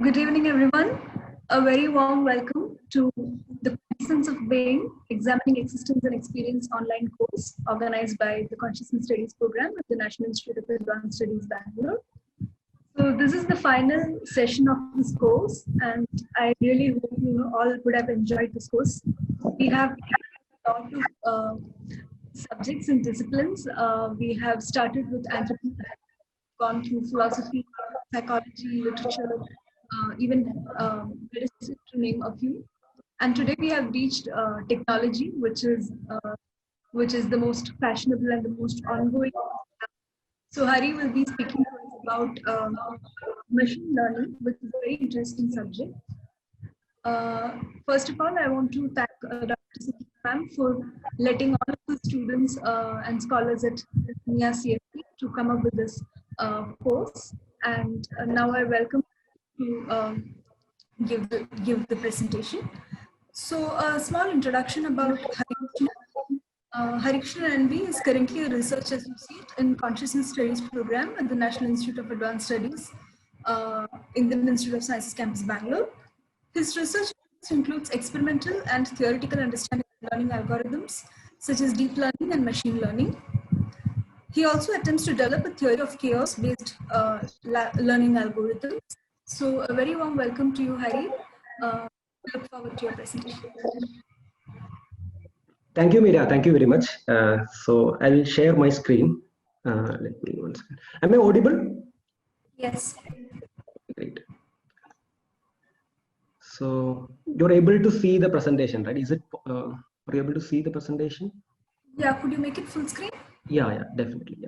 Good evening, everyone. A very warm welcome to the Essence of Being Examining Existence and Experience online course organized by the Consciousness Studies program at the National Institute of Advanced Studies, Bangalore. So this is the final session of this course, and I really hope you all would have enjoyed this course. We have a lot of subjects and disciplines. We have started with anthropology, gone through philosophy, psychology, literature, even medicine, to name a few. And today we have reached technology, which is the most fashionable and the most ongoing. So Hari will be speaking to us about machine learning, which is a very interesting subject. First of all, I want to thank Dr. Sukhi ma'am for letting all of the students and scholars at NIA CFP to come up with this course. And now I welcome to give the presentation. So a small introduction about Harikrishna. Harikrishna NV is currently a research associate in Consciousness Studies program at the National Institute of Advanced Studies, Indian Institute of Sciences Campus, Bangalore. His research includes experimental and theoretical understanding of learning algorithms, such as deep learning and machine learning. He also attempts to develop a theory of chaos-based learning algorithms. So a very warm welcome to you, Hari. Look forward to your presentation. Thank you, Meera. Thank you very much. So I will share my screen. Let me 1 second. Am I audible? Yes. Great. So you're able to see the presentation, right? Is it? Are you able to see the presentation? Yeah. Could you make it full screen? Yeah, definitely.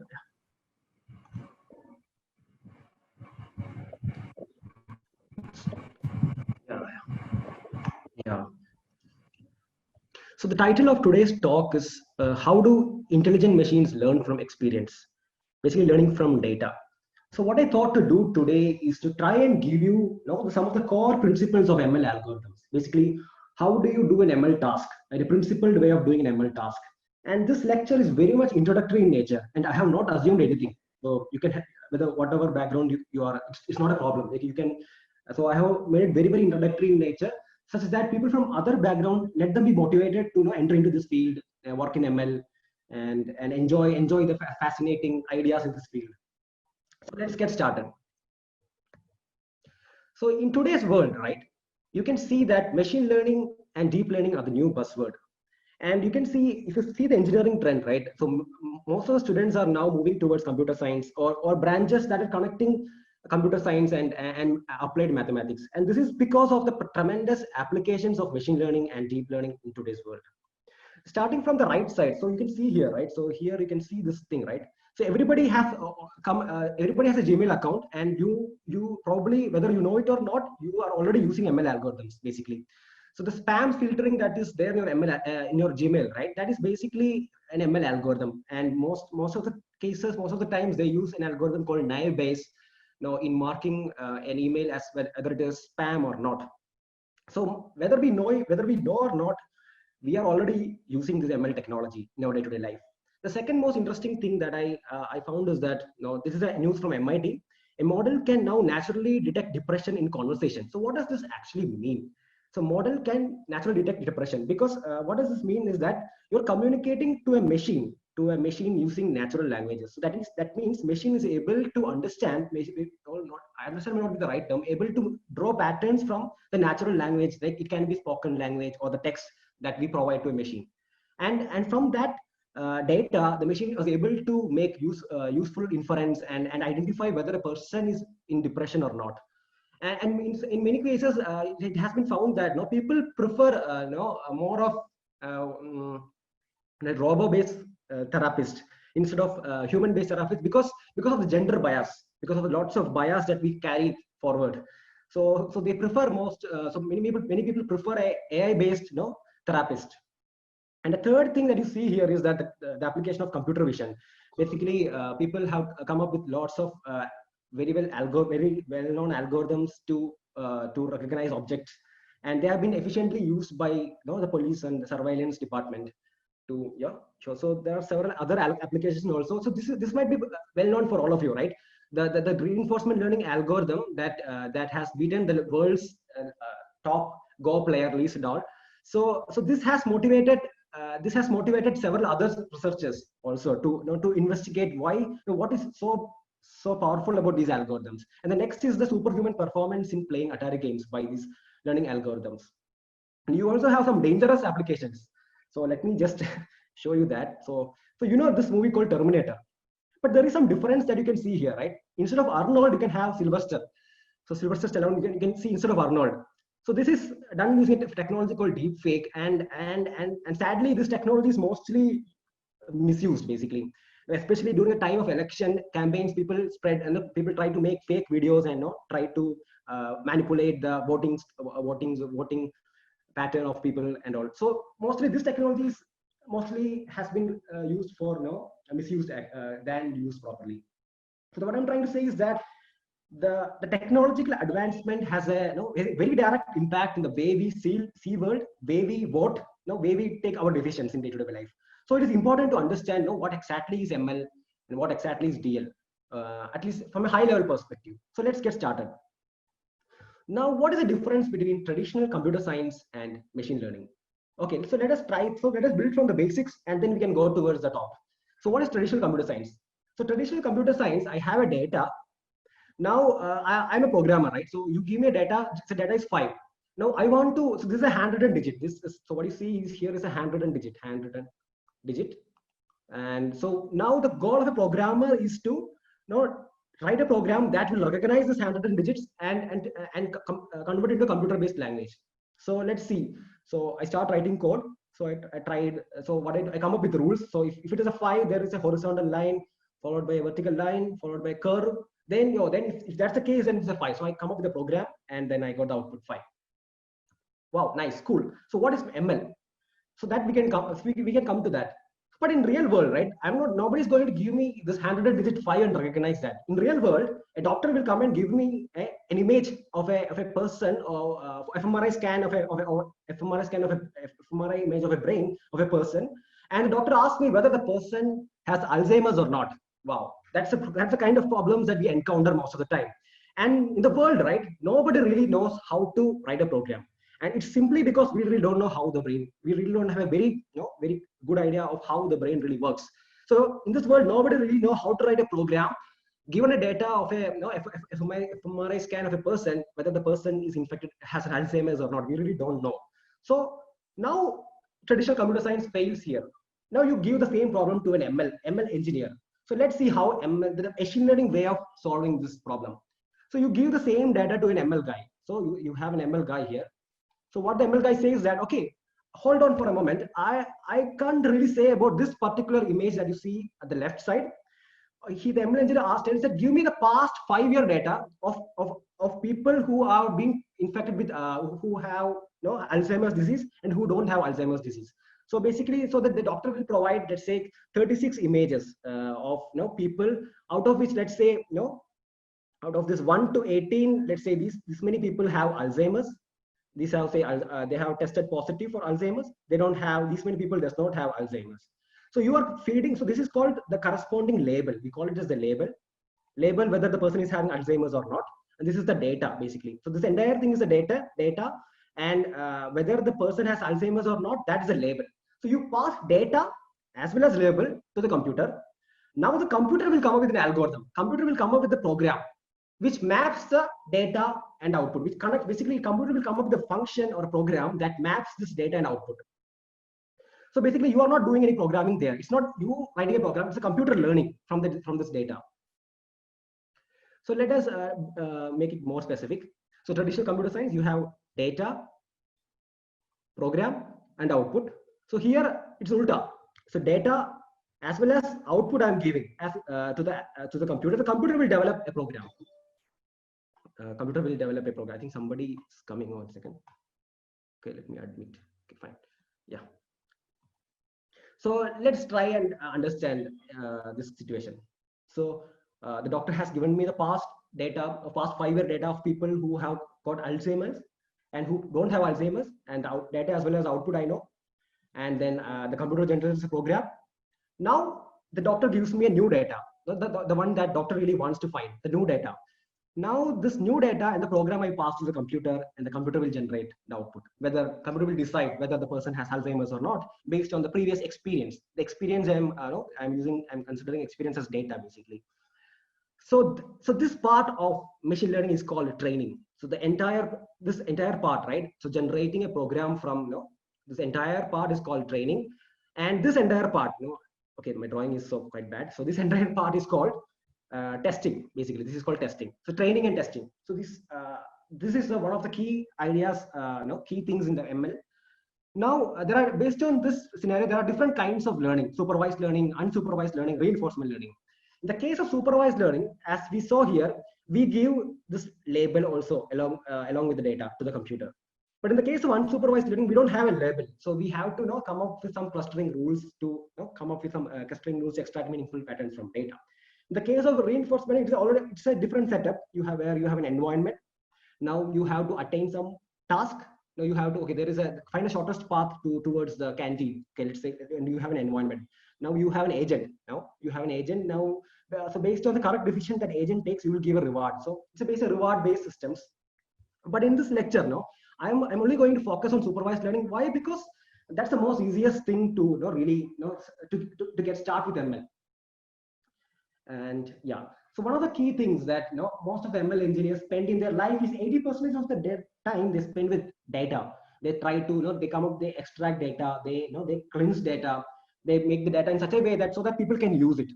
Yeah. So the title of today's talk is how do intelligent machines learn from experience? Basically learning from data. So what I thought to do today is to try and give you, some of the core principles of ML algorithms. Basically, how do you do an ML task, and a principled way of doing an ML task. And this lecture is very much introductory in nature, and I have not assumed anything. So you can, whether whatever background you are, it's not a problem. Like you can. So I have made it very, very introductory in nature, such that people from other background, let them be motivated to enter into this field, work in ML, and enjoy the fascinating ideas in this field. So let's get started. So in today's world, right, you can see that machine learning and deep learning are the new buzzword. And you can see, if you see the engineering trend, right, so most of the students are now moving towards computer science or branches that are connecting computer science and applied mathematics. And this is because of the tremendous applications of machine learning and deep learning in today's world. Starting from the right side, so you can see here, right, so here you can see this thing, right. So everybody has everybody has a Gmail account, and you probably, whether you know it or not, you are already using ML algorithms basically. So the spam filtering that is there in your ML in your Gmail, right, that is basically an ML algorithm. And most of the cases, most of the times, they use an algorithm called naive Bayes, in marking an email as whether it is spam or not. So whether we know or not, we are already using this ML technology in our day-to-day life. The second most interesting thing that I found is that, this is a news from MIT. A model can now naturally detect depression in conversation. So what does this actually mean? So model can naturally detect depression because what does this mean is that you're communicating to a machine using natural languages. So that means machine is able to understand, I understand may not be the right term, able to draw patterns from the natural language, like it can be spoken language or the text that we provide to a machine. And from that data, the machine was able to make useful inference and identify whether a person is in depression or not. And in many cases, it has been found that people prefer more of a robot-based therapist instead of human-based therapist because of the gender bias, because of the lots of bias that we carry forward. So they prefer so many people prefer a AI-based therapist. And the third thing that you see here is that the application of computer vision. Basically, people have come up with lots of very well-known algorithms to recognize objects, and they have been efficiently used by the police and the surveillance department to. So there are several other applications also. So this might be well known for all of you, right? the reinforcement learning algorithm that has beaten the world's top Go player Lee Sedol. So this has motivated several other researchers also to investigate why, what is so powerful about these algorithms. And the next is the superhuman performance in playing Atari games by these learning algorithms. And you also have some dangerous applications. So let me just show you that. So you know this movie called Terminator, but there is some difference that you can see here, right? Instead of Arnold, you can have Sylvester. So Sylvester Stallone, you can see instead of Arnold. So this is done using a technology called deepfake, and sadly, this technology is mostly misused basically, especially during a time of election campaigns. People spread and people try to make fake videos and try to manipulate the voting pattern of people and all. So mostly this technology is mostly has been used for misused than used properly. So what I'm trying to say is that the technological advancement has a very direct impact in the way we see world, way we vote, way we take our decisions in day-to-day life. So it is important to understand what exactly is ML and what exactly is DL, at least from a high level perspective. So let's get started. Now, what is the difference between traditional computer science and machine learning? Okay, so let us build from the basics and then we can go towards the top. So what is traditional computer science? So traditional computer science, I have a data. Now I'm a programmer, right? So you give me a data, so data is 5. Now I want to, so this is a handwritten digit. So what you see is here is a handwritten digit. And so now the goal of a programmer is to write a program that will recognize this handwritten digits and convert it into computer-based language. So let's see. So I start writing code. So I tried. So I come up with the rules. So if it is a 5, there is a horizontal line followed by a vertical line followed by a curve. Then if that's the case, then it's a 5. So I come up with a program and then I got the output 5. Wow, nice, cool. So what is ML? So that we can come to that. But in real world, right? Nobody's going to give me this handwritten digit 5 and recognize that. In real world, a doctor will come and give me an image of a person, or fMRI scan of a fMRI image of a brain of a person, and the doctor asks me whether the person has Alzheimer's or not. Wow, that's the kind of problems that we encounter most of the time. And in the world, right, nobody really knows how to write a program. And it's simply because we really don't know how we really don't have a very good idea of how the brain really works. So in this world, nobody really know how to write a program. Given a data of a fMRI scan of a person, whether the person is infected, has Alzheimer's or not, we really don't know. So now traditional computer science fails here. Now you give the same problem to an ML engineer. So let's see how the machine learning way of solving this problem. So you give the same data to an ML guy. So you have an ML guy here. So what the ML guy says is that, okay, hold on for a moment. I can't really say about this particular image that you see at the left side. The ML engineer asked and said, give me the past 5-year data of people who are being infected with, who have Alzheimer's disease and who don't have Alzheimer's disease. So basically, so that the doctor will provide, let's say, 36 images of people, out of which, let's say, out of this 1 to 18, let's say this many people have Alzheimer's. These have they have tested positive for Alzheimer's. They don't have, these many people does not have Alzheimer's. So you are feeding. So this is called the corresponding label. We call it as the label whether the person is having Alzheimer's or not. And this is the data basically. So this entire thing is the data, and whether the person has Alzheimer's or not, that is a label. So you pass data as well as label to the computer. Now the computer will come up with an algorithm. Computer will come up with the program which maps the data and output, which connects, basically computer will come up with a function or a program that maps this data and output. So basically you are not doing any programming there. It's not you writing a program, it's a computer learning from this data. So let us make it more specific. So traditional computer science, you have data, program and output. So here it's ulta. So data as well as output I'm giving to the computer. The computer will develop a program. I think somebody is coming. 1 second. Okay, let me admit. Okay, fine. Yeah. So let's try and understand this situation. So the doctor has given me the past 5-year data of people who have got Alzheimer's and who don't have Alzheimer's, and the data as well as output I know. And then the computer generates a program. Now the doctor gives me a new data. the one that doctor really wants to find, the new data. Now this new data and the program I pass to the computer, and the computer will generate the output. Whether computer will decide whether the person has Alzheimer's or not based on the previous experience. The experience I'm considering experience as data basically. So this part of machine learning is called training. So this entire part, right? So generating a program from this entire part is called training, and this entire part, okay, my drawing is so quite bad. So this entire part is called testing. Basically, this is called testing. So training and testing. So this is one of the key ideas, key things in the ML. Now there are, based on this scenario, there are different kinds of learning: supervised learning, unsupervised learning, reinforcement learning. In the case of supervised learning, as we saw here, we give this label also along with the data to the computer. But in the case of unsupervised learning, we don't have a label. So we have to come up with some clustering rules to come up with some clustering rules to extract meaningful patterns from data. In the case of reinforcement, it's a different setup. You have an environment. Now you have to attain some task. Now you have to, there is find a shortest path towards the canteen. Okay, let's say, and you have an environment. Now you have an agent. So based on the correct decision that agent takes, you will give a reward. So it's a basic reward-based systems. But in this lecture, I'm only going to focus on supervised learning. Why? Because that's the most easiest thing to to get started with ML. And yeah, so one of the key things that most of the ML engineers spend in their life is 80% of the time they spend with data. They try to they come up, they extract data, they cleanse data, they make the data in such a way that so that people can use it.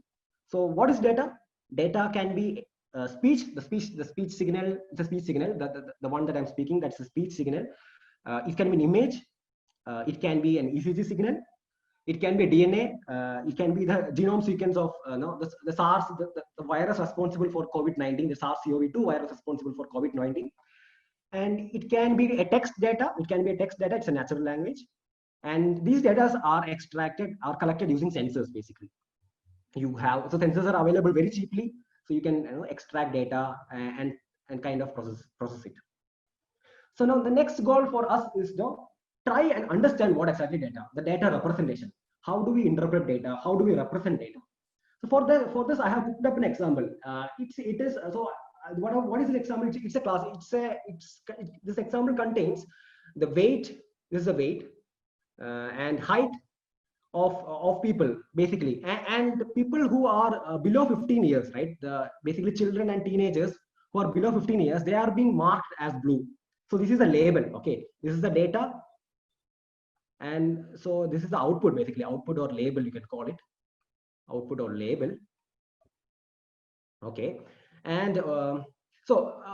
So what is data? Data can be speech, the speech signal, the one that I'm speaking, that's the speech signal. It can be an image, it can be an ECG signal, it can be DNA, it can be the genome sequence of the SARS, the virus responsible for COVID-19, the SARS-CoV-2 virus responsible for COVID-19. And it can be a text data, it's a natural language. And these data are collected using sensors basically. So sensors are available very cheaply, so you can extract data and kind of process it. So now the next goal for us is try and understand what exactly the data representation. How do we interpret data? How do we represent data? So for this, I have put up an example. What is an example? It's a class. This example contains the weight. This is the weight and height of people basically, and people who are below 15 years, right? Basically children and teenagers who are below 15 years, they are being marked as blue. So this is a label. Okay, this is the data, and so this is the output basically, output or label, you can call it output or label. Okay, and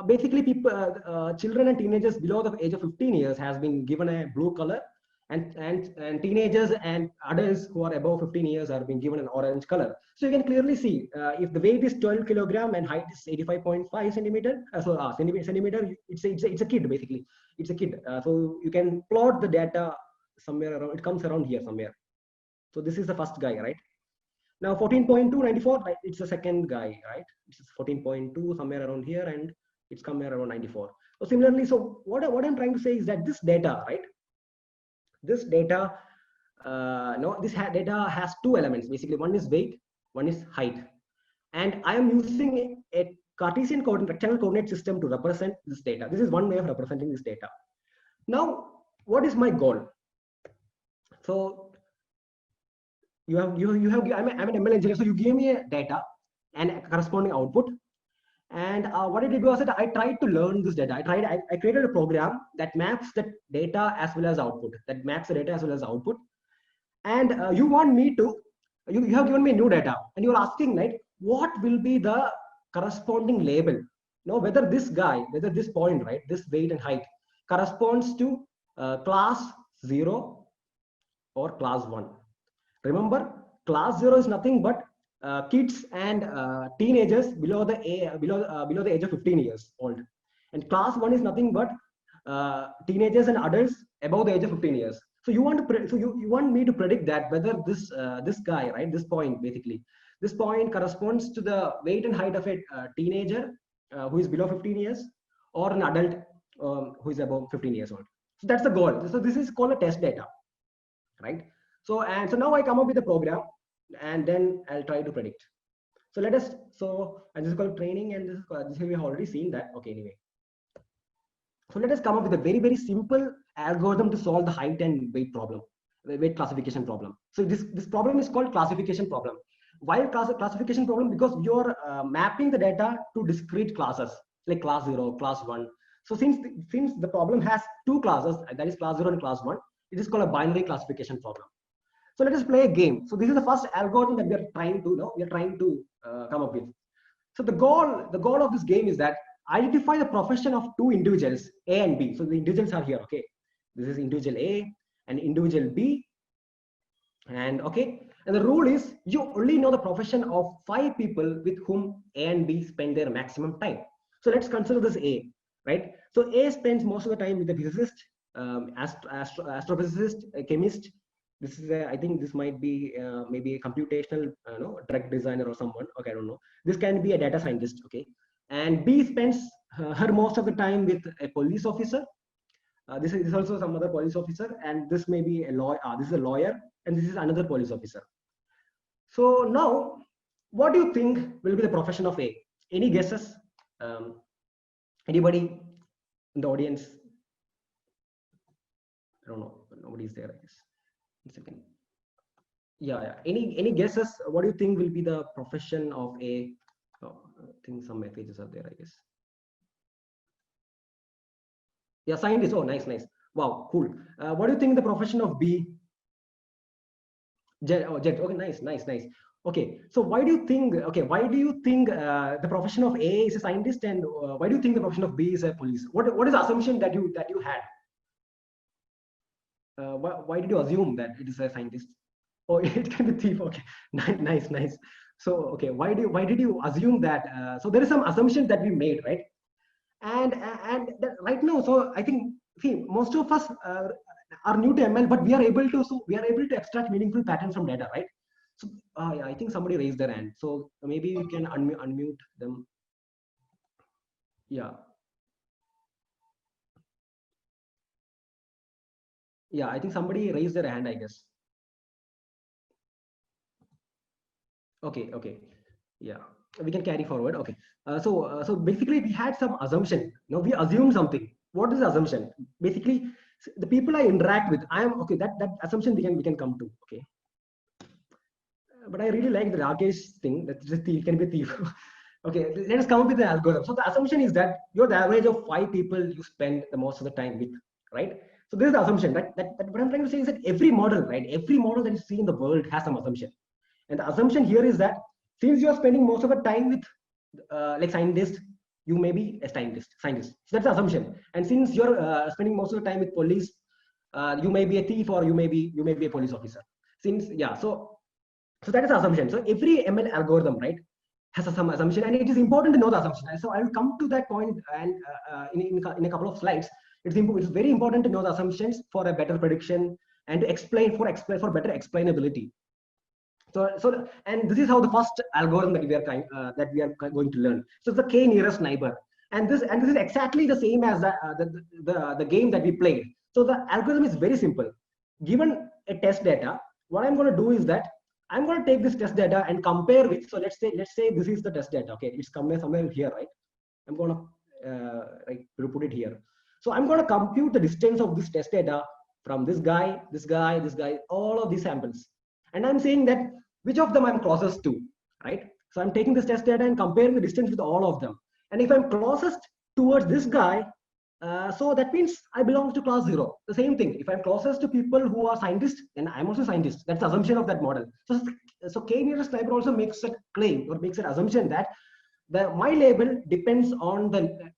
basically people, children and teenagers below the age of 15 years has been given a blue color, and teenagers and adults who are above 15 years are being given an orange color. So you can clearly see if the weight is 12 kilogram and height is 85.5 centimeter, centimeter, it's a kid basically. It's a kid. So you can plot the data somewhere around. It comes around here somewhere. So this is the first guy, right? Now 14.294, right? It's the second guy, right? It's 14.2 somewhere around here, and it's somewhere around 94. So similarly, so what I'm trying to say is that this data, right? This data, data has two elements basically. One is weight, one is height, and I am using a Cartesian rectangle coordinate system to represent this data. This is one way of representing this data. Now, what is my goal? So I'm an ML engineer. So you give me a data and a corresponding output. And what I did was that I tried to learn this data. I created a program that maps the data as well as output. And you want me to, you have given me new data, and you're asking, like, what will be the corresponding label? Whether this point, right, this weight and height corresponds to class 0 or class 1. Remember, class 0 is nothing but kids and teenagers below the age of 15 years old, and class 1 is nothing but teenagers and adults above the age of 15 years. So you want me to predict that whether this guy, right, this point basically, this point corresponds to the weight and height of a teenager who is below 15 years, or an adult who is above 15 years old. So that's the goal. So this is called a test data, right? So now I come up with a program, and then I'll try to predict. So let us, and this is called training, and this we have already seen that. Okay, anyway. So let us come up with a very, very simple algorithm to solve the height and weight problem, the weight classification problem. So this problem is called classification problem. Why classification problem? Because you're mapping the data to discrete classes, like class 0, class 1. So since the problem has two classes, that is class 0 and class 1, it is called a binary classification problem. So let us play a game. So this is the first algorithm that we are trying to come up with. So the goal of this game is that identify the profession of two individuals, A and B. So the individuals are here. Okay, this is individual A and individual B. And okay, and the rule is you only know the profession of 5 people with whom A and B spend their maximum time. So let's consider this A, right? So A spends most of the time with the physicist, astrophysicist, a chemist. This is I think this might be maybe a computational drug designer or someone. Okay, I don't know. This can be a data scientist. Okay, and B spends her most of the time with a police officer. This is also some other police officer, and this may be a lawyer. This is a lawyer, and this is another police officer. So now, what do you think will be the profession of A? Any guesses? Anybody in the audience? I don't know. Nobody's there, I guess. 1 second. Yeah. Any guesses? What do you think will be the profession of A? Oh, I think some messages are there, I guess. Yeah, scientist. Oh, nice. Wow, cool. What do you think the profession of B? Jet. Oh, jet. Okay, nice. Okay, so why do you think? Okay, why do you think the profession of A is a scientist, and why do you think the profession of B is a police? What is the assumption that you had? Why did you assume that it is a scientist? Oh, it can be thief. Okay, nice. So okay, why did you assume that? So there is some assumption that we made, right? And right now, so I think most of us are new to ML, but we are able to extract meaningful patterns from data, right? So yeah, I think somebody raised their hand, so maybe you can unmute them. Yeah, I think somebody raised their hand, I guess. Okay, yeah, we can carry forward. Okay, so basically we had some assumption. Now we assumed something. What is the assumption? Basically, the people I interact with, I am okay. That assumption we can come to. Okay, but I really like the Rakesh thing. That just thief can be thief. Okay, let us come up with an algorithm. So the assumption is that you're the average of 5 people you spend the most of the time with, right? So this is the assumption. That what I'm trying to say is that every model, right? Every model that you see in the world has some assumption. And the assumption here is that since you are spending most of the time with like scientists, you may be a scientist. So that's the assumption. And since you're spending most of the time with police, you may be a thief, or you may be a police officer. Since so that is the assumption. So every ML algorithm, right, has some assumption, and it is important to know the assumption. And so I will come to that point, and in a couple of slides. It's very important to know the assumptions for a better prediction and to explain for better explainability. So and this is how the first algorithm that we are going to learn. So it's the k nearest neighbor, and this is exactly the same as the game that we played. So the algorithm is very simple. Given a test data, what I'm going to do is that I'm going to take this test data and compare with. So let's say this is the test data. Okay, it's somewhere here, right? I'm going to put it here. So I'm going to compute the distance of this test data from this guy, all of these samples, and I'm saying that which of them I'm closest to, right? So I'm taking this test data and comparing the distance with all of them. And if I'm closest towards this guy, so that means I belong to class 0. The same thing. If I'm closest to people who are scientists, then I'm also scientist. That's the assumption of that model. So k nearest neighbor also makes a claim, or makes an assumption that my label depends on the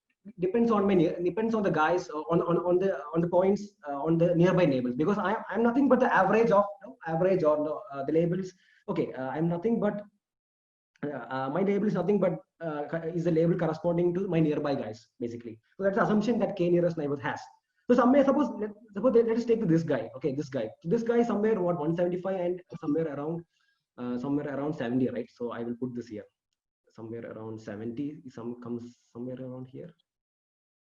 guys on the points on the nearby neighbors, because I'm nothing but the average or the labels. Okay, I'm nothing but my label is nothing but is the label corresponding to my nearby guys, basically. So that's the assumption that k nearest neighbor has. So suppose let us take this guy. Okay, this guy is somewhere 175 and somewhere around 70, right? So I will put this here, somewhere around 70. Comes somewhere around here,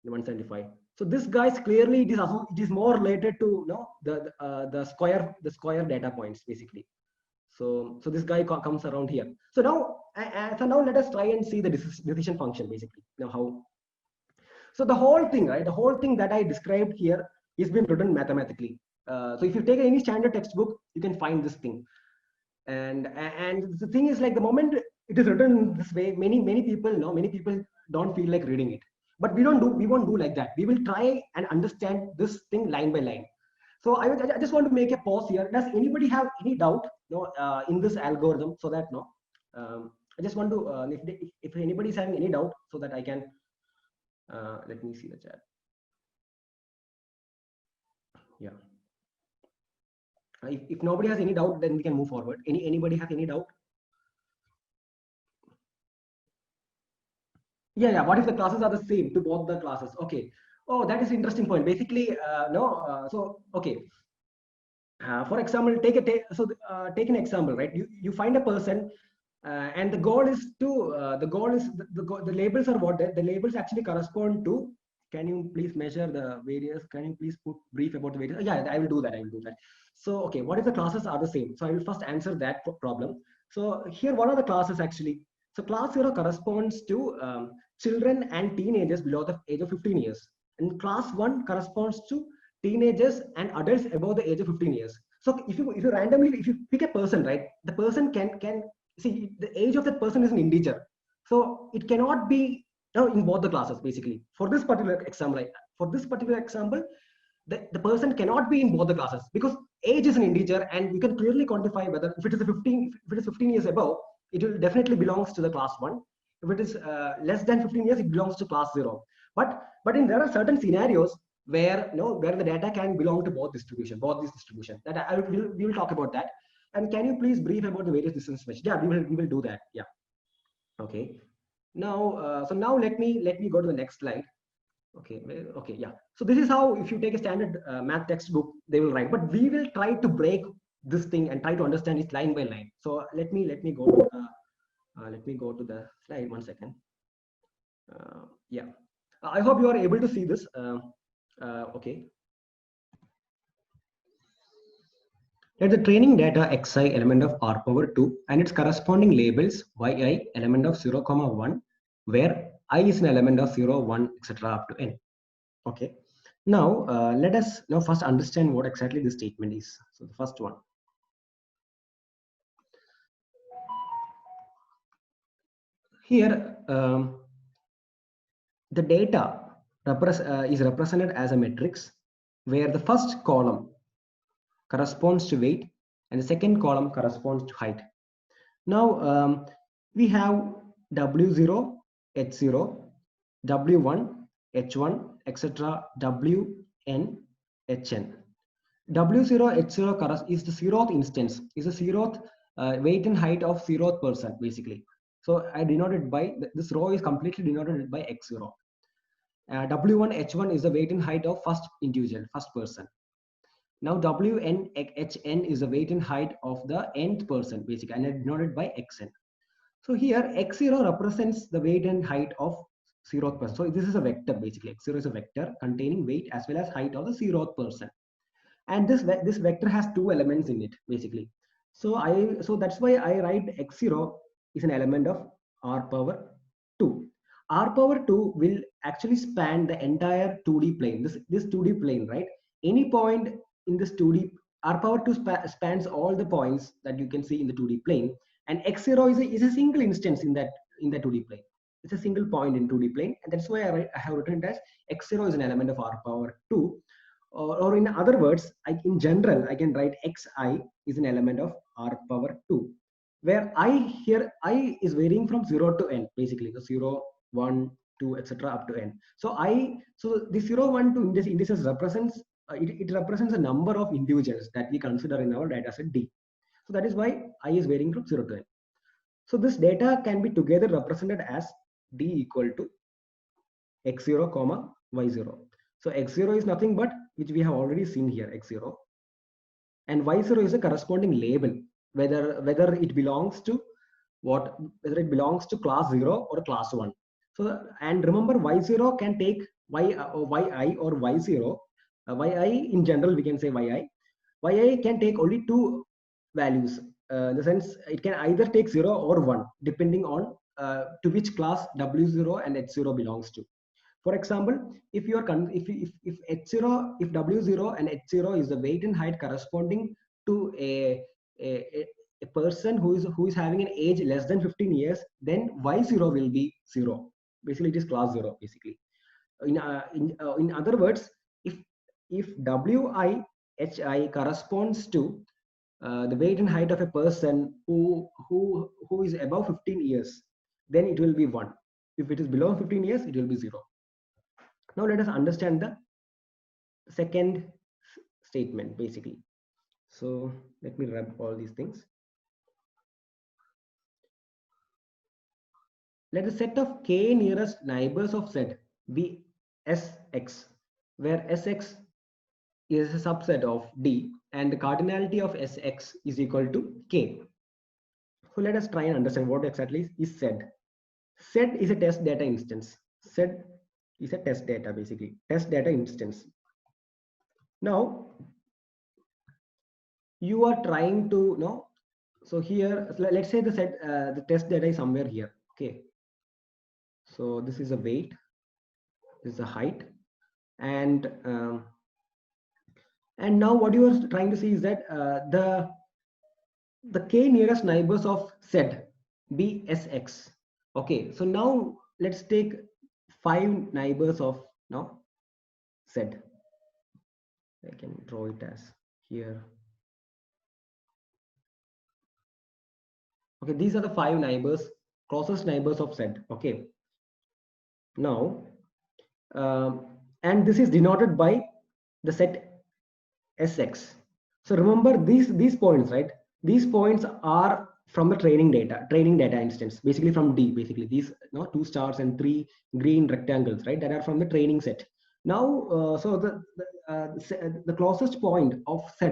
175. So this guy is clearly it is more related to the square data points, basically. So this guy comes around here. So now let us try and see the decision function basically. Now how? So the whole thing, right? The whole thing that I described here is been written mathematically. So if you take any standard textbook, you can find this thing. And the thing is, like, the moment it is written this way, many people know, many people don't feel like reading it. But we won't do like that. We will try and understand this thing line by line. So I just want to make a pause here. Does anybody have any doubt, in this algorithm? So that I just want to, if anybody is having any doubt, so that I can, let me see the chat. Yeah. If nobody has any doubt, then we can move forward. Anybody have any doubt? Yeah. What if the classes are the same to both the classes? Okay. Oh, that is interesting point. Basically, no. So okay. For example, take an example, right? You find a person, and the goal is the labels are what the labels actually correspond to. Can you please measure the various? Can you please put brief about the various? Yeah, I will do that. So okay, what if the classes are the same? So I will first answer that problem. So here, what are the classes actually? So class 0 corresponds to children and teenagers below the age of 15 years, and class 1 corresponds to teenagers and adults above the age of 15 years. So if you randomly, if you pick a person, right, the person can see the age of that person is an integer. So it cannot be in both the classes basically. For this particular example, the person cannot be in both the classes because age is an integer, and you can clearly quantify whether if it is 15 years above, it will definitely belongs to the class 1. If it is less than 15 years, it belongs to class 0. But there are certain scenarios where where the data can belong to both these distribution. That we will talk about that. And can you please brief about the various distance measures? Yeah, we will do that. Yeah. Okay. Now, so now let me go to the next slide. Okay, yeah. So this is how, if you take a standard math textbook, they will write. But we will try to break this thing and try to understand it line by line. So let me go to the slide. 1 second. Yeah. I hope you are able to see this. Okay. Let the training data xi element of r power 2 and its corresponding labels yi element of 0, 1, where I is an element of 0, 1, etc. up to n. Okay. Now let us now first understand what exactly this statement is. So the first one. Here, the data is represented as a matrix where the first column corresponds to weight and the second column corresponds to height. Now we have W0, H0, W1, H1, etc. Wn, Hn. W0, H0 is the 0th instance, is the 0th weight and height of 0th person basically. So I denoted by, this row is completely denoted by X0. W1, H1 is the weight and height of first individual, first person. Now Wn, Hn is the weight and height of the nth person basically, and I denoted by Xn. So here X0 represents the weight and height of 0th person. So this is a vector basically. X0 is a vector containing weight as well as height of the 0th person. And this vector has 2 elements in it basically. So that's why I write X0 is an element of r power 2. R power 2 will actually span the entire 2D plane. This 2D plane, right? Any point in this 2D, r power 2 spans all the points that you can see in the 2D plane, and X0 is a single instance in that 2D plane. It's a single point in 2D plane, and that's why I have written it as X0 is an element of r power 2. Or in other words, in general, I can write Xi is an element of r power 2, where I is varying from 0 to n, basically, the 0, 1, 2, etc. up to n. So the 0, 1, 2 indices represents, it represents a number of individuals that we consider in our data set D. So that is why I is varying from 0 to n. So this data can be together represented as D equal to X0, Y0. So X0 is nothing but, which we have already seen here, X0. And Y0 is a corresponding label, whether it belongs to whether it belongs to class 0 or class 1. So, and remember, Y0 can take Yi or Y0. Yi in general, we can say Yi. Yi can take only 2 values, in the sense it can either take 0 or 1 depending on to which class W0 and H0 belongs to. For example, if you are if H0, if W0 and H0 is the weight and height corresponding to a person who is having an age less than 15 years, then Y0 will be 0. Basically, it is class 0. Basically, in other words, if WIHI corresponds to the weight and height of a person who is above 15 years, then it will be 1. If it is below 15 years, it will be 0. Now let us understand the second statement basically. So let me rub all these things. Let the set of k nearest neighbors of Z be Sx, where Sx is a subset of D and the cardinality of Sx is equal to k. So let us try and understand what exactly is Z. Z is a test data instance. Z is a test data, basically test data instance. Now you are trying to know, so here let's say the test data is somewhere here. Okay, so this is a weight, this is a height, and now what you are trying to see is that the k nearest neighbors of Z be Sx. Okay, so now let's take 5 neighbors of now Z. I can draw it as here. Okay, these are the 5 neighbors, closest neighbors of Z. Okay, now and this is denoted by the set Sx. So remember these points, right? These points are from the training data instance, basically from D. Basically these 2 stars and 3 green rectangles, right? That are from the training set. Now, so the closest point of Z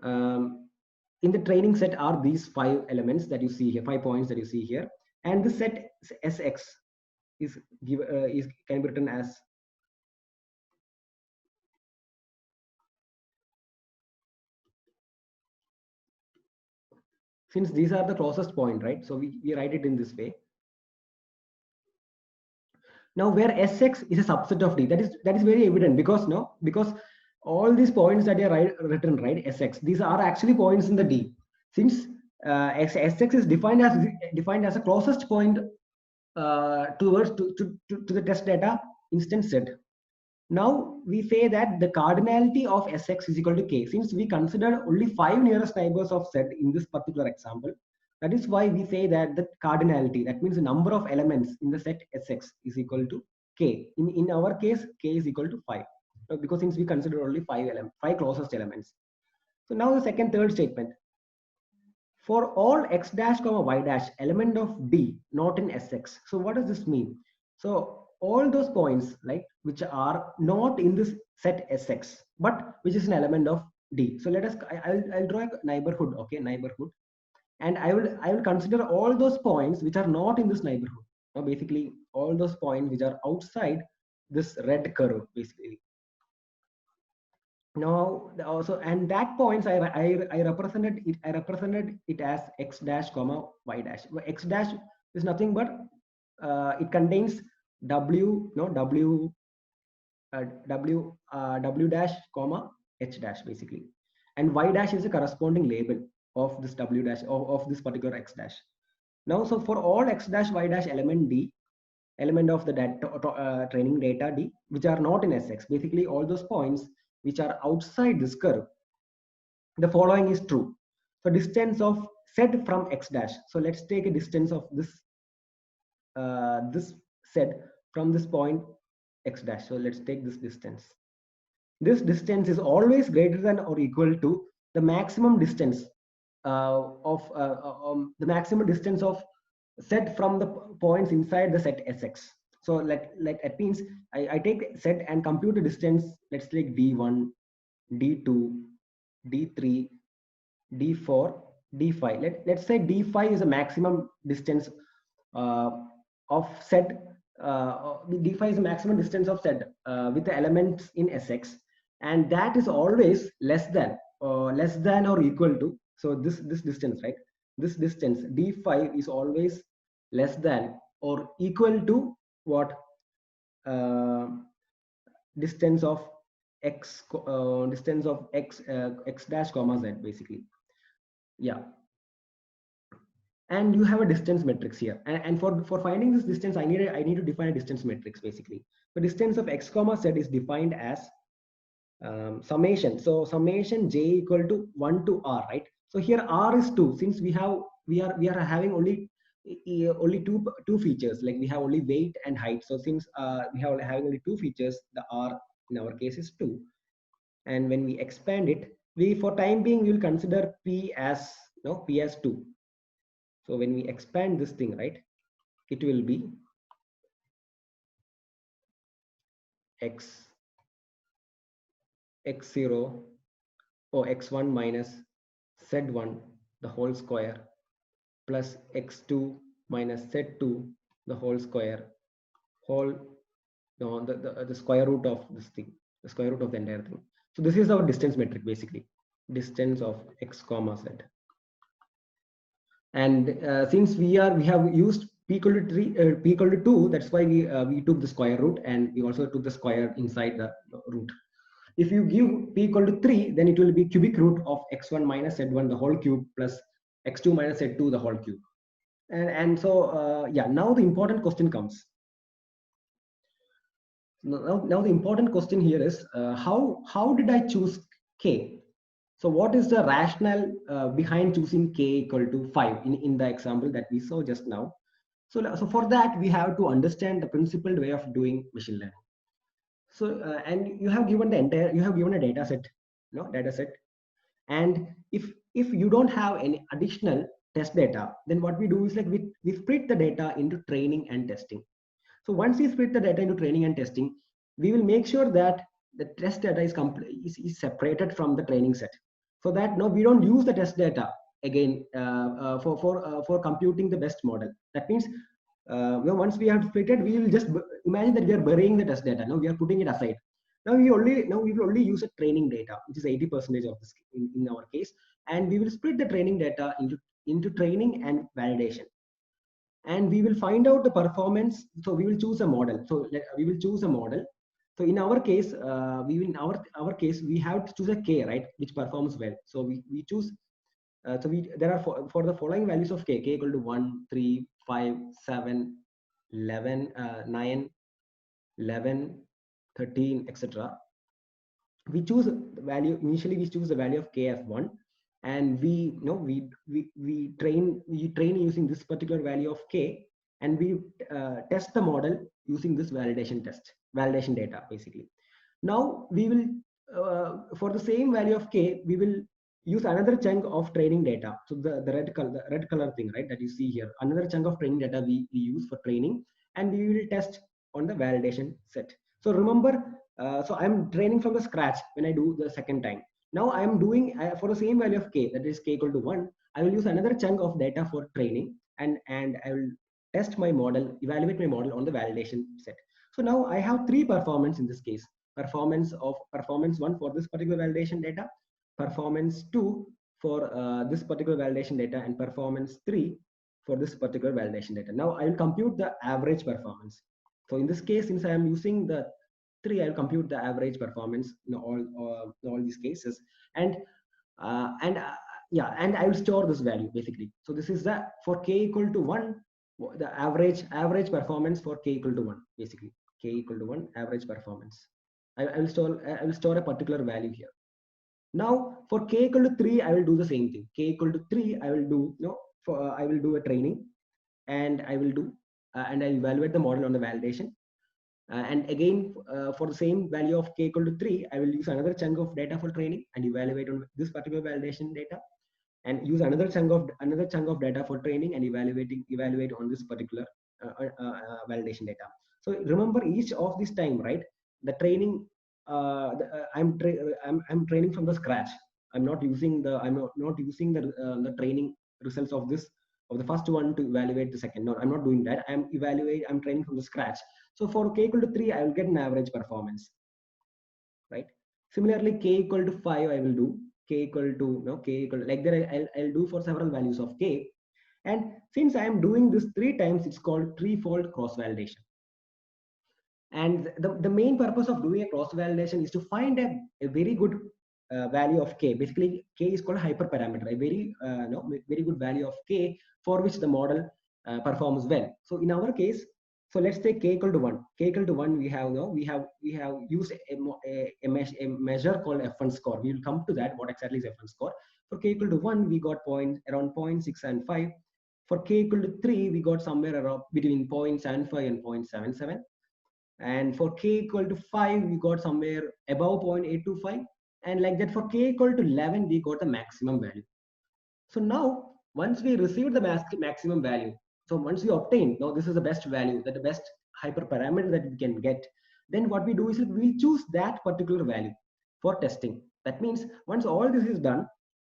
in the training set are these 5 elements that you see here, 5 points that you see here, and the set Sx is can be written as since these are the closest point, right? So we write it in this way. Now where Sx is a subset of D, that is very evident because because all these points that are written, right, Sx, these are actually points in the D. Since Sx is defined as a closest point towards to the test data instance set. Now we say that the cardinality of Sx is equal to k. Since we considered only 5 nearest neighbors of Z in this particular example, that is why we say that the cardinality, that means the number of elements in the set Sx is equal to k. In our case, k is equal to 5, because since we consider only 5 closest elements. So now the third statement. For all x dash comma y dash element of D not in Sx. So what does this mean? So all those points, like which are not in this set Sx, but which is an element of D. So let us, I'll draw a neighborhood, okay, neighborhood, and I will consider all those points which are not in this neighborhood. Now basically all those points which are outside this red curve, basically. Now also, and that points I represented it as x dash comma y dash. X dash is nothing but it contains w dash comma h dash basically, and y dash is a corresponding label of this w dash of this particular x dash. Now so for all x dash y dash element D, element of the training data D, which are not in Sx, basically all those points which are outside this curve, the following is true. So distance of Z from x dash. So let's take a distance of this this Z from this point x dash. So let's take this distance. This distance is always greater than or equal to the maximum distance of Z from the points inside the set Sx. So that means I take Z and compute the distance. Let's take D1, D2, D3, D4, D5. Let's say D5 is a maximum distance of Z. D5 is the maximum distance of Z with the elements in Sx, and that is always less than or equal to So this distance, right? This distance d5 is always less than or equal to what? Uh, distance of x dash comma z basically. Yeah, and you have a distance matrix here, and for finding this distance I need to define a distance matrix basically. The distance of x comma z is defined as summation. So summation j equal to 1 to r, right? So here r is 2, since we are having only two features, like we have only weight and height. So since we have having only two features, the r in our case is 2. And when we expand it, we for time being we will consider p as p as 2. So when we expand this thing, right, it will be x0 or x1 minus z1 the whole square plus x2 minus z2 the whole square, whole no, the square root of this thing, the square root of the entire thing. So this is our distance metric basically, distance of x comma z. And since we have used p equal to 3, p equal to 2, that's why we took the square root, and we also took the square inside the root. If you give p equal to 3, then it will be cubic root of x1 minus z1 the whole cube plus x2 minus z2 the whole cube. And so yeah, now the important question comes. Now the important question here is how did I choose k? So what is the rationale behind choosing k equal to 5 in the example that we saw just now? So for that we have to understand the principled way of doing machine learning. So and you have given a data set, and if you don't have any additional test data, then what we do is like we split the data into training and testing. So once we split the data into training and testing, we will make sure that the test data is separated from the training set, so that no, we don't use the test data again for computing the best model. That means once we have split it, we will just imagine that we are burying the test data. Now we are putting it aside. Now we will only use a training data, which is 80% of this in our case, and we will split the training data into training and validation. And we will find out the performance. So we will choose a model. So we will choose a model. So in our case, in our case we have to choose a k, right, which performs well. So we choose. So there are for the following values of k equal to 1, 3, 5, 7, 11, 9, 11, 13, etc. We choose the value. Initially we choose the value of k as 1, and we train using this particular value of k, and we test the model using this validation data basically. Now we will for the same value of k, we will use another chunk of training data. So the red color thing, right, that you see here, another chunk of training data we use for training, and we will test on the validation set. So remember, so I'm training from the scratch when I do the second time. Now I am doing for the same value of k, that is k equal to 1, I will use another chunk of data for training, and I will test my model, evaluate my model on the validation set. So now I have three performance in this case: performance 1 for this particular validation data, performance 2 for this particular validation data, and performance 3 for this particular validation data. Now I will compute the average performance. So in this case, since I am using the 3, I will compute the average performance in all these cases, and yeah, and I will store this value basically. So this is the for k equal to 1, the average performance for k equal to 1 basically. K equal to 1 average performance. I will store a particular value here. Now for k equal to 3, I will do the same thing. K equal to 3, I will do I will do a training, and I will do and I evaluate the model on the validation. And again, for the same value of k equal to 3, I will use another chunk of data for training and evaluate on this particular validation data, and use another chunk of data for training and evaluate on this particular validation data. So remember, each of this time, right, the training I'm training from the scratch. I'm not using the training results of the first one to evaluate the second. No, I'm not doing that. I'm training from the scratch. So for k equal to 3, I will get an average performance, right? Similarly, k equal to 5, I will do. K k equal to k equal like that. I'll do for several values of k. And since I am doing this 3 times, it's called threefold cross validation. And the main purpose of doing a cross validation is to find a very good value of k. Basically, k is called hyperparameter, a very very good value of k for which the model performs well. So in our case, so let's take k equal to 1. K equal to 1, we have used a measure called F1 score. We will come to that. What exactly is F1 score? For k equal to 1, we got around 0.6 and 5. For k equal to 3, we got somewhere around between 0.75 and 0.77. And for k equal to 5, we got somewhere above 0.825. And like that, for k equal to 11, we got the maximum value. So now, once we receive the maximum value, so once we obtain, now this is the best value, that the best hyperparameter that we can get, then what we do is we choose that particular value for testing. That means once all this is done,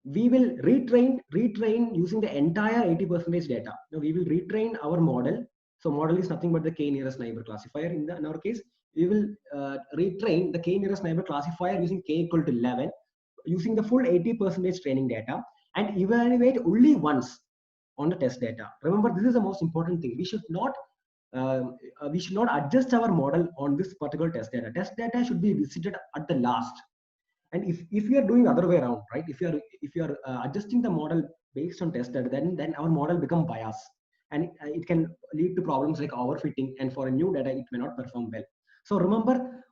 we will retrain using the entire 80% data. Now we will retrain our model. So model is nothing but the k nearest neighbor classifier. In our case, we will retrain the k nearest neighbor classifier using k equal to 11, using the full 80% training data, and evaluate only once on the test data. Remember, this is the most important thing. We should not adjust our model on this particular test data. Test data should be visited at the last. And if you are doing other way around, right? If you are adjusting the model based on test data, then our model become biased, and it can lead to problems like overfitting. And for a new data, it may not perform well. So remember,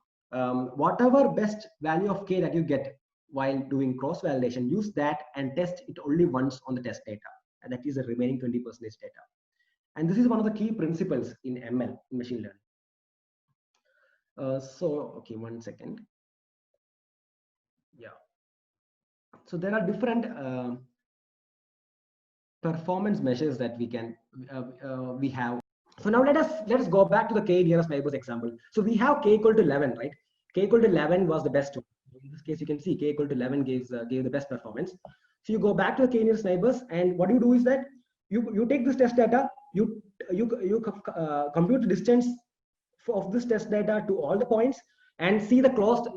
whatever best value of k that you get while doing cross validation, use that and test it only once on the test data, and that is the remaining 20% data. And this is one of the key principles in ML, in machine learning. So okay, 1 second. Yeah. So there are different performance measures that we have. So now let's go back to the k nearest neighbors example. So we have k equal to 11, right? K equal to 11 was the best one. In this case, you can see k equal to 11 gave the best performance. So you go back to the k nearest neighbors, and what you do is that you take this test data, you compute the distance of this test data to all the points, and see the closed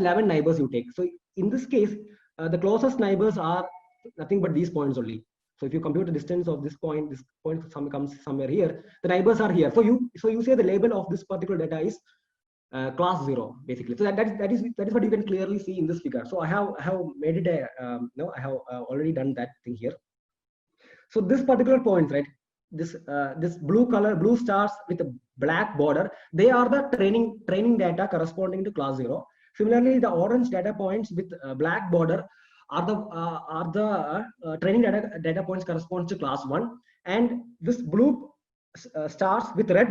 11 neighbors you take. So in this case, the closest neighbors are nothing but these points only. So if you compute the distance of this point comes somewhere here. The neighbors are here. So you say the label of this particular data is class 0, basically. So that is what you can clearly see in this figure. So I have made it I have already done that thing here. So this particular points, right? This blue stars with a black border, they are the training data corresponding to class 0. Similarly, the orange data points with black border are the training data points corresponds to class 1, and this blue stars with red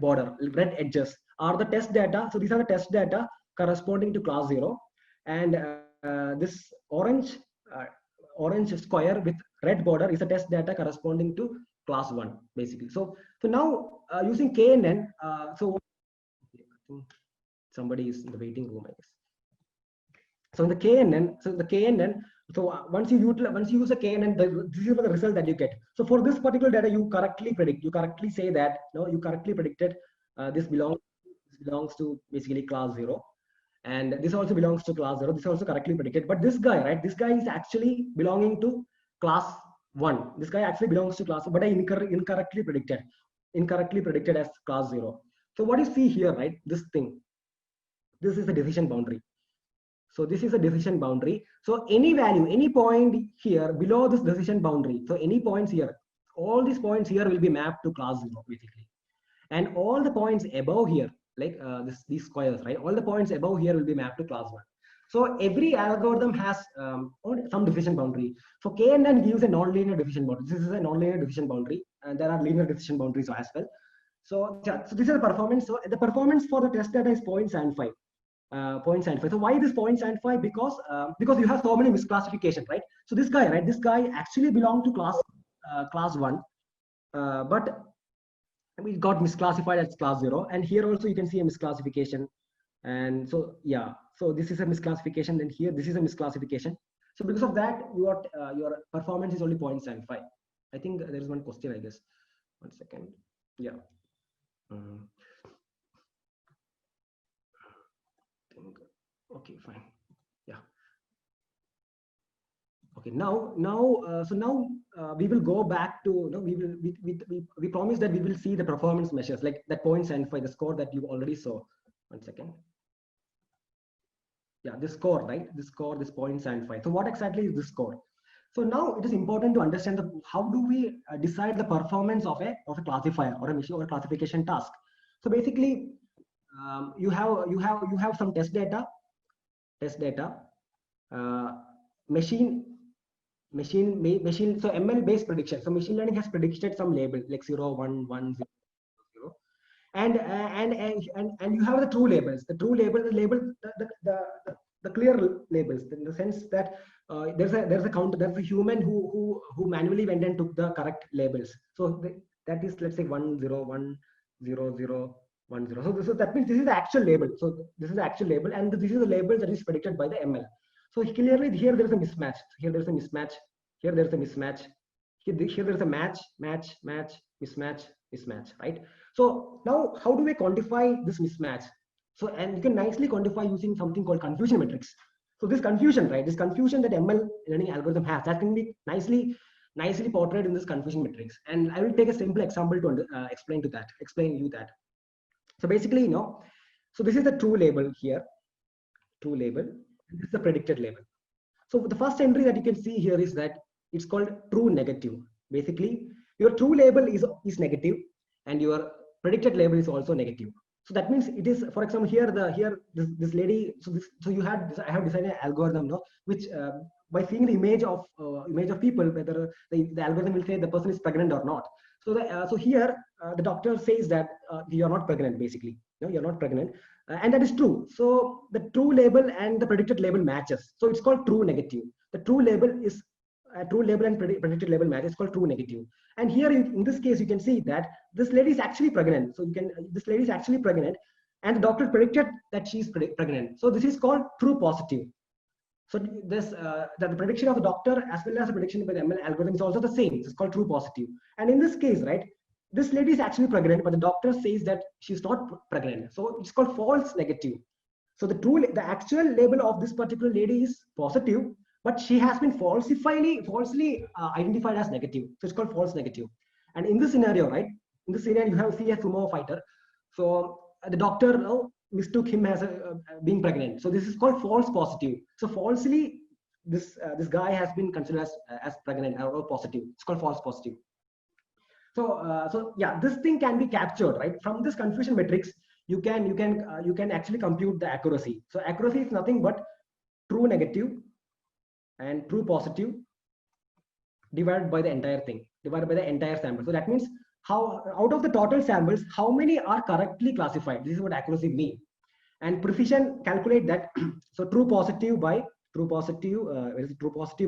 border, red edges are the test data. So these are the test data corresponding to class 0, and this orange square with red border is a test data corresponding to class 1, basically. So now using KNN, so somebody is in the waiting room, I guess. So in the KNN, so once you use a KNN, this is the result that you get. So for this particular data, you correctly say that you correctly predicted this belongs to basically class 0. And this also belongs to class 0. This is also correctly predicted. But this guy, right? This guy is actually belonging to class 1. This guy actually belongs to class 1, but I incorrectly predicted as class 0. So what you see here, right? This is the decision boundary. So this is a decision boundary. So any value, any point here below this decision boundary. So any points here, all these points here will be mapped to class 0, basically. And all the points above here, like these squares, right? All the points above here will be mapped to class 1. So every algorithm has some decision boundary. So KNN gives a non-linear decision boundary. This is a non-linear decision boundary, and there are linear decision boundaries as well. So this is the performance. So the performance for the test data is 0.75. 0.75. So why this 0.75? Because you have so many misclassification, right? So this guy, right? This guy actually belonged to class 1, but we got misclassified as class 0. And here also you can see a misclassification. And so yeah, so this is a misclassification. Then here this is a misclassification. So because of that, your performance is only 0.75. I think there is one question, I guess. 1 second. Yeah. Okay, fine. Okay, now we will go back to, we promise that we will see the performance measures like that 0.75, the score that you already saw. One second. Yeah, this score, right? This score, this 0.75. So what exactly is this score? So now it is important to understand how do we decide the performance of a classifier or a machine or a classification task. So basically, you have some test data, machine. So ML based prediction. So machine learning has predicted some label like 0, 1, 1, 0, and you have the true labels. The true label, the clear labels, in the sense that there's a human who manually went and took the correct labels. So that is, let's say, 1, 0, 1, 0, 0, 1, 0. So that means this is the actual label. So this is the actual label, and this is the label that is predicted by the ML. So clearly here there is a mismatch. Here there is a mismatch. Here there is a mismatch. Here there is a match, mismatch, right? So now how do we quantify this mismatch? So, and you can nicely quantify using something called confusion matrix. So this confusion, right? This confusion that ML learning algorithm has, that can be nicely portrayed in this confusion matrix. And I will take a simple example to explain you that. So basically, so this is the true label here, true label. This is the predicted label. So the first entry that you can see here is that it's called true negative. Basically, your true label is negative, and your predicted label is also negative. So that means it is, for example, this lady. So I have designed an algorithm, which by seeing the image of people, whether the algorithm will say the person is pregnant or not. So here the doctor says that you are not pregnant. Basically, you're not pregnant. And that is true. So the true label and the predicted label matches. So it's called true negative. The true label is true label and predicted label match. It's called true negative. And here in this case, you can see that this lady is actually pregnant. So this lady is actually pregnant, and the doctor predicted that she is pregnant. So this is called true positive. So the prediction of the doctor as well as the prediction by the ML algorithm is also the same. It's called true positive. And in this case, right, this lady is actually pregnant, but the doctor says that she's not pregnant. So it's called false negative. So the actual label of this particular lady is positive, but she has been falsely identified as negative. So it's called false negative. And in this scenario, right, in this scenario, you have a sumo fighter. So the doctor mistook him as being pregnant. So this is called false positive. So falsely, this guy has been considered as pregnant or positive. It's called false positive. So yeah, this thing can be captured, right? From this confusion matrix, you can actually compute the accuracy. So accuracy is nothing but true negative and true positive divided by the entire thing, divided by the entire sample. So that means how out of the total samples, how many are correctly classified. This is what accuracy means. And precision calculate that. So true positive by true positive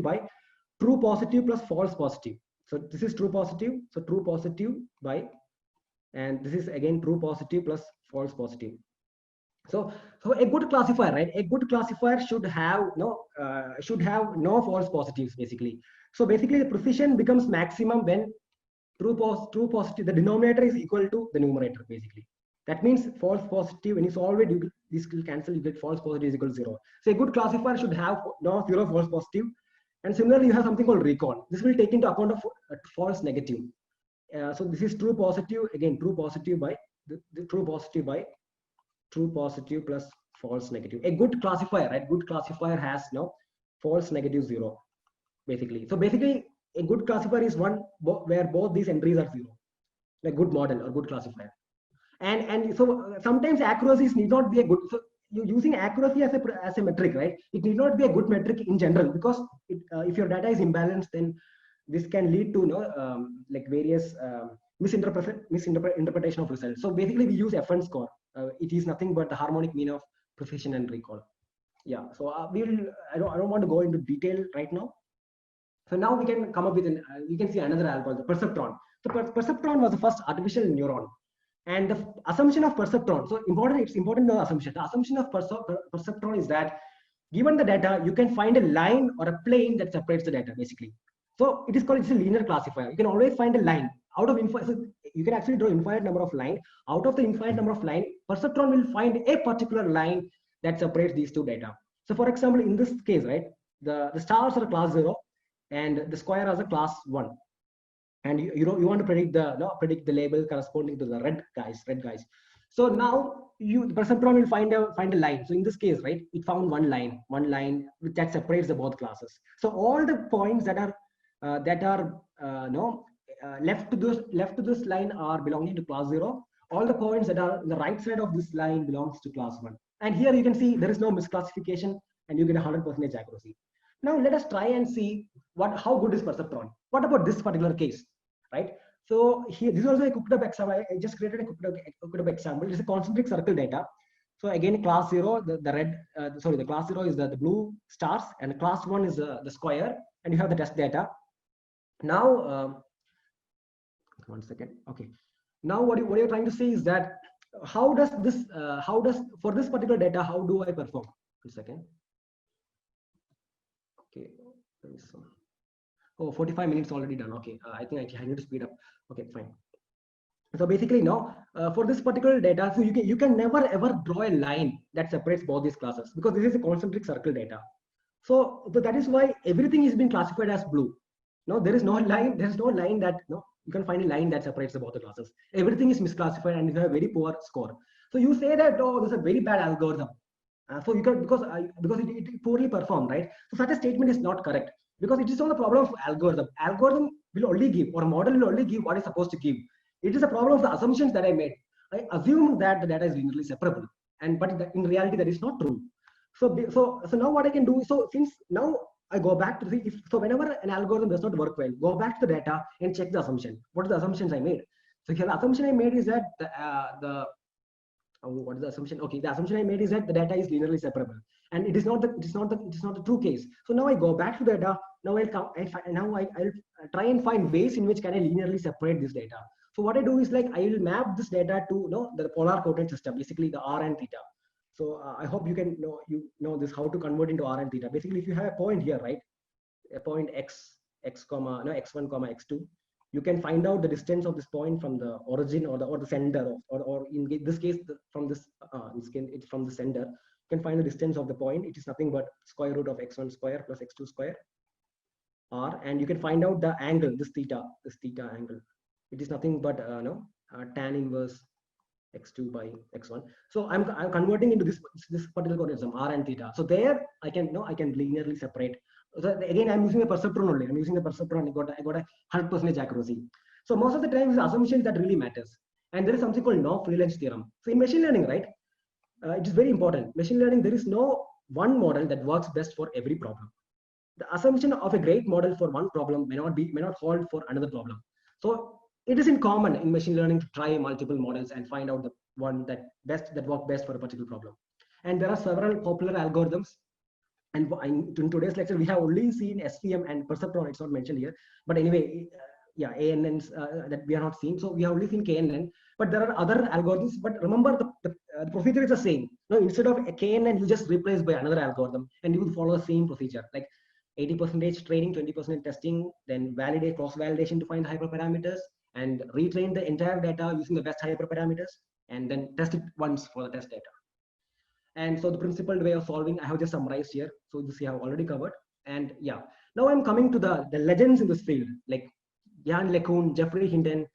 by true positive plus false positive. So this is true positive. So true positive by, and this is again true positive plus false positive. So a good classifier, right? A good classifier should have no false positives, basically. So basically, the precision becomes maximum when true positive, the denominator is equal to the numerator, basically. That means false positive, when you solve it, this will cancel, you get false positive is equal to 0. So a good classifier should have no 0 false positive. And similarly, you have something called recall. This will take into account of false negative. So this is true positive, again true positive by true positive plus false negative. A good classifier, right? Good classifier has false negative 0, basically. So basically, a good classifier is one where both these entries are 0, like good model or good classifier. And so sometimes accuracies need not be a good. So using accuracy as a metric, right? It need not be a good metric in general, because if your data is imbalanced, then this can lead to like various misinterpretation of results. So basically, we use FN score. It is nothing but the harmonic mean of precision and recall. Yeah. So I don't want to go into detail right now. So now we can come up with you can see another algorithm, perceptron. So perceptron was the first artificial neuron. And the assumption of perceptron, so it's important to know assumption. The assumption of perceptron is that given the data, you can find a line or a plane that separates the data, basically. So it's a linear classifier. You can always find a line out of so you can actually draw infinite number of line. Out of the infinite number of line, perceptron will find a particular line that separates these two data. So for example, in this case, right, the stars are class 0 and the square as a class 1. And you want to predict the label corresponding to the red guys. So now the perceptron will find a line. So in this case, right, it found one line that separates the both classes. So all the points that are left to this line are belonging to class 0. All the points that are on the right side of this line belongs to class 1. And here you can see there is no misclassification, and you get 100% accuracy. Now let us try and see how good is perceptron. What about this particular case, right? So here, this is also a cooked up example. I just created a cooked up example. It's a concentric circle data. So again, class 0, the class 0 is the blue stars, and class 1 is the square, and you have the test data. Now, one second. Okay. Now what you're trying to say is that for this particular data, how do I perform? 1 second. Okay. Oh, 45 minutes already done. Okay. I think I need to speed up. Okay, fine. So basically now for this particular data, so you can never ever draw a line that separates both these classes, because this is a concentric circle data. So that is why everything is being classified as blue. No, there is no line that you can find a line that separates both the classes. Everything is misclassified and you have a very poor score. So you say that, oh, this is a very bad algorithm. So you can, because it poorly performed, right? So such a statement is not correct, because it is not the problem of algorithm. Algorithm will only give, or a model will only give what is supposed to give. It is a problem of the assumptions that I made. I assumed that the data is linearly separable, but in reality that is not true. So now what I can do, so since now I go back to see so whenever an algorithm does not work well, go back to the data and check the assumption. What are the assumptions I made? So here the assumption I made is that what is the assumption? Okay, the assumption I made is that the data is linearly separable, and it is not the true case. So now I go back to the data. Now I'll try and find ways in which can I linearly separate this data. So what I do is like I will map this data to the polar coordinate system, basically the r and theta. So I hope you know this, how to convert into r and theta. Basically, if you have a point here, right, a point x1 comma x2, you can find out the distance of this point from the origin or the center, or in this case from it's from the center. You can find the distance of the point. It is nothing but square root of x1 square plus x2 square r, and you can find out the angle, this theta angle. It is nothing but tan inverse x2 by x1. So I'm converting into this particular coordinate, r and theta. So there I can linearly separate. So again, I'm using a perceptron only. I'm using the perceptron. I got a 100% accuracy. So most of the time, it's assumptions that really matters. And there is something called no-freelance theorem. So in machine learning, right, it is very important. Machine learning, there is no one model that works best for every problem. The assumption of a great model for one problem may not hold for another problem. So it isn't common in machine learning to try multiple models and find out the one that works best for a particular problem. And there are several popular algorithms. And in today's lecture, we have only seen SVM and perceptron. It's not mentioned here. But anyway, yeah, ANNs that we are not seeing. So we have only seen KNN. But there are other algorithms. But remember, the procedure is the same. No, instead of a KNN, you just replace by another algorithm, and you will follow the same procedure, like 80% training, 20% testing, then validate, cross-validation to find hyperparameters, and retrain the entire data using the best hyperparameters, and then test it once for the test data. And so the principled way of solving, I have just summarized here. So this you have already covered. And yeah, now I'm coming to the legends in this field, like Yann LeCun, Geoffrey Hinton,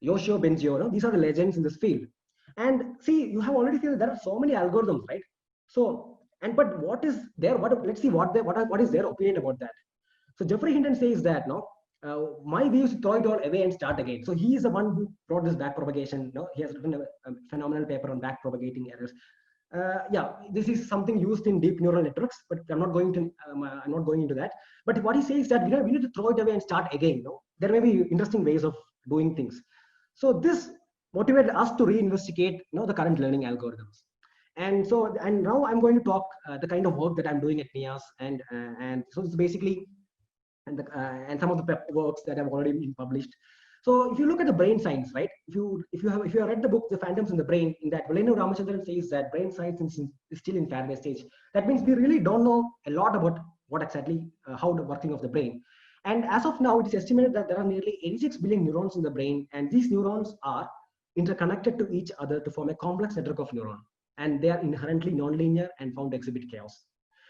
Yoshio Bengio. These are the legends in this field. And see, you have already seen there are so many algorithms, right? So, but what is there? Let's see what is their opinion about that. So Geoffrey Hinton says that my view is to throw it all away and start again. So he is the one who brought this backpropagation. He has written a phenomenal paper on backpropagating errors. Yeah, this is something used in deep neural networks, but I'm not going into that. But what he says is that we need to throw it away and start again. There may be interesting ways of doing things. So this motivated us to reinvestigate the current learning algorithms. And now I'm going to talk the kind of work that I'm doing at NIAS, and so it's basically and some of the works that have already been published. So if you look at the brain science, right? If you have read the book The Phantoms in the Brain, in that Velenu Ramachandran says that brain science is still in Faraday stage. That means we really don't know a lot about what exactly how the working of the brain. And as of now, it is estimated that there are nearly 86 billion neurons in the brain, and these neurons are interconnected to each other to form a complex network of neurons. And they are inherently nonlinear and found to exhibit chaos.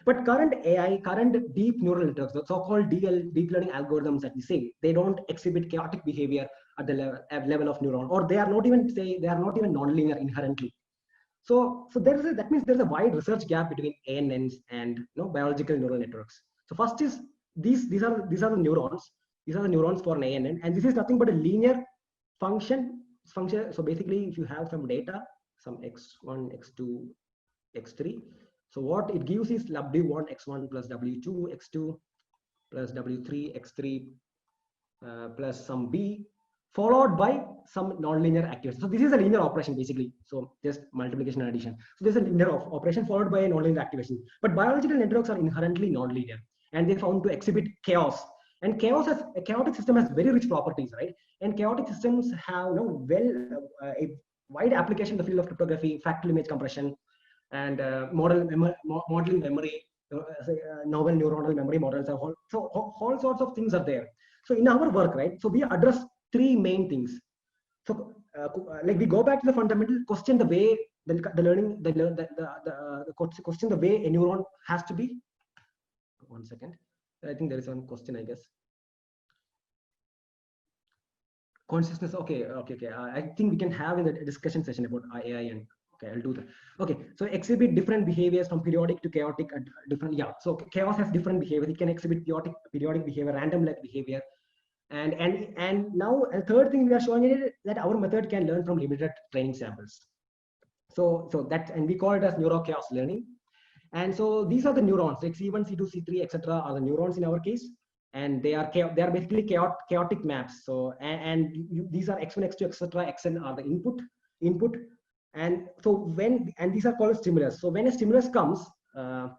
But current AI, current deep neural networks, the so-called deep learning algorithms that we say, they don't exhibit chaotic behavior at the level of neuron, or they are not even nonlinear inherently. So that means there's a wide research gap between ANNs and biological neural networks. So first is these are the neurons. These are the neurons for an ANN, and this is nothing but a linear function. So basically, if you have some data, some x1, x2, x3. So what it gives is W1 x1 plus W2 x2 plus W3 x3 plus some B, followed by some nonlinear activation. So this is a linear operation basically. So just multiplication and addition. So there's a linear operation followed by a nonlinear activation. But biological networks are inherently nonlinear, and they found to exhibit chaos. And a chaotic system has very rich properties, right? And chaotic systems have a wide application in the field of cryptography, fractal image compression, and modeling memory, novel neuronal memory models. So all sorts of things are there. So in our work, right? So we address three main things. So like we go back to the fundamental, question the way question the way a neuron has to be. 1 second. I think there is one question, I guess. Consciousness. Okay. I think we can have in the discussion session about AI and. Okay, I'll do that. Okay, so exhibit different behaviors from periodic to chaotic. Different. Yeah. So chaos has different behavior. It can exhibit periodic behavior, random-like behavior. And now a third thing we are showing is that our method can learn from limited training samples. So that, and we call it as neurochaos learning. And so these are the neurons, like C1, C2, C3, etc. are the neurons in our case, and they are basically chaotic maps. So these are x1, x2, etc. xn are the input, and so these are called stimulus. So when a stimulus comes, the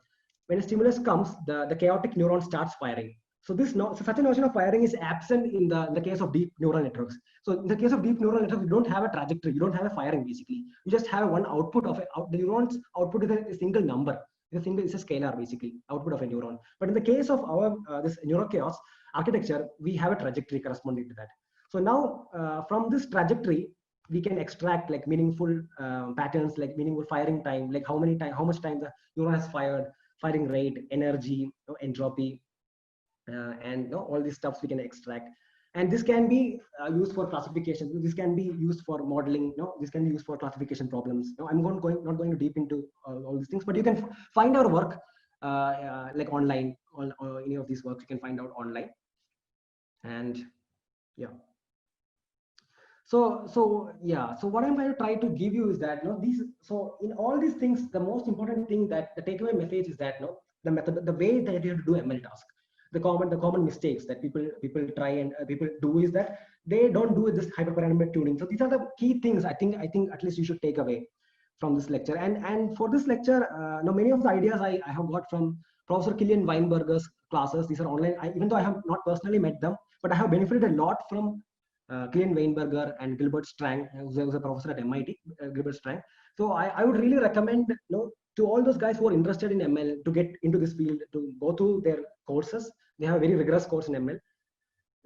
chaotic neuron starts firing. So such a notion of firing is absent in the case of deep neural networks. So in the case of deep neural networks, you don't have a trajectory, you don't have a firing basically. You just have one output of the neuron's output is a single number. It's a scalar basically, output of a neuron. But in the case of our this neurochaos architecture, we have a trajectory corresponding to that. So now from this trajectory, we can extract like meaningful patterns, like meaningful firing time, like how much time the neuron has fired, firing rate, energy, entropy, and all these stuffs we can extract. And this can be used for classification. This can be used for modeling. This can be used for classification problems. I'm not going deep into all these things, but you can find our work like online. On any of these works you can find out online. And yeah. So what I'm going to try to give you is that so in all these things, the most important thing, that the takeaway message is that the method, the way that you have to do ML task. The common mistakes that people try and people do is that they don't do this hyperparameter tuning. So these are the key things I think at least you should take away from this lecture. And for this lecture, many of the ideas I have got from Professor Kilian Weinberger's classes. These are online. Even though I have not personally met them, but I have benefited a lot from Kilian Weinberger and Gilbert Strang, who's a professor at MIT, Gilbert Strang. So I would really recommend to all those guys who are interested in ML to get into this field, to go through their courses. They have a very rigorous course in ML.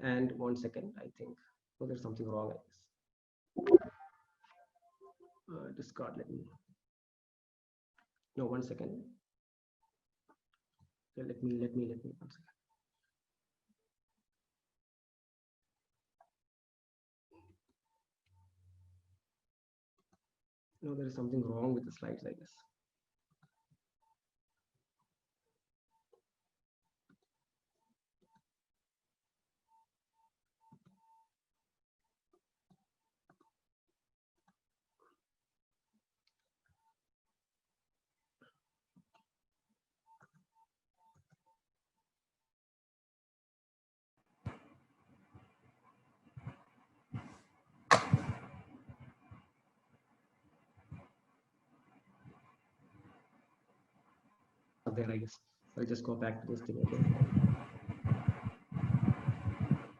And 1 second, I think, there's something wrong, I guess. Discard, let me. No, 1 second. Okay, let me 1 second. No, there is something wrong with the slides, I guess. There, I guess. I'll just go back to this thing again.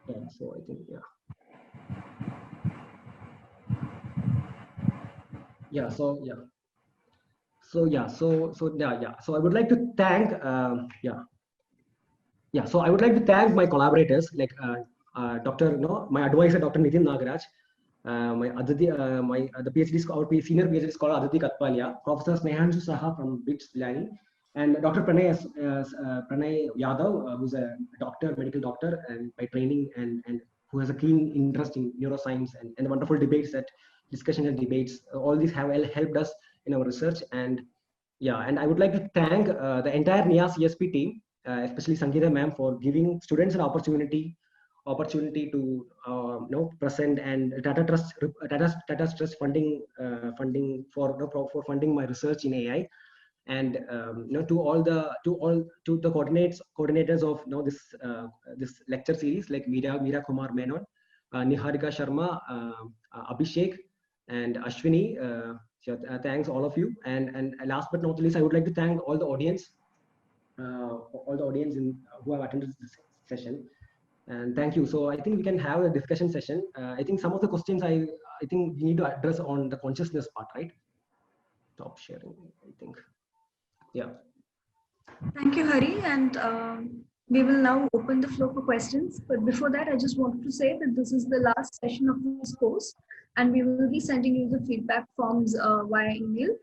Yeah, so I think, So I would like to thank so I would like to thank my collaborators, like Dr. my advisor, Dr. Nitin Nagaraj, my Aditi, the PhD, our senior PhD scholar Aditi Katpalia, Professor Snehanshu Saha from BITS Pilani, And Dr. Pranay Yadav, who's a doctor, medical doctor, and by training, and who has a keen interest in neuroscience and wonderful debates discussion and debates. All these have helped us in our research. And yeah, and I would like to thank the entire NIAS ESP team, especially Sangeeta ma'am, for giving students an opportunity to present, and Tata Trust funding for funding my research in AI. And to the coordinators of this lecture series, like Meera Kumar Menon, Niharika Sharma, Abhishek, and Ashwini. Thanks all of you. And last but not least, I would like to thank all the audience who have attended this session. And thank you. So I think we can have a discussion session. I think some of the questions I think we need to address on the consciousness part, right? Stop sharing, I think. Yeah. Thank you, Hari. And we will now open the floor for questions. But before that, I just wanted to say that this is the last session of this course, and we will be sending you the feedback forms via email.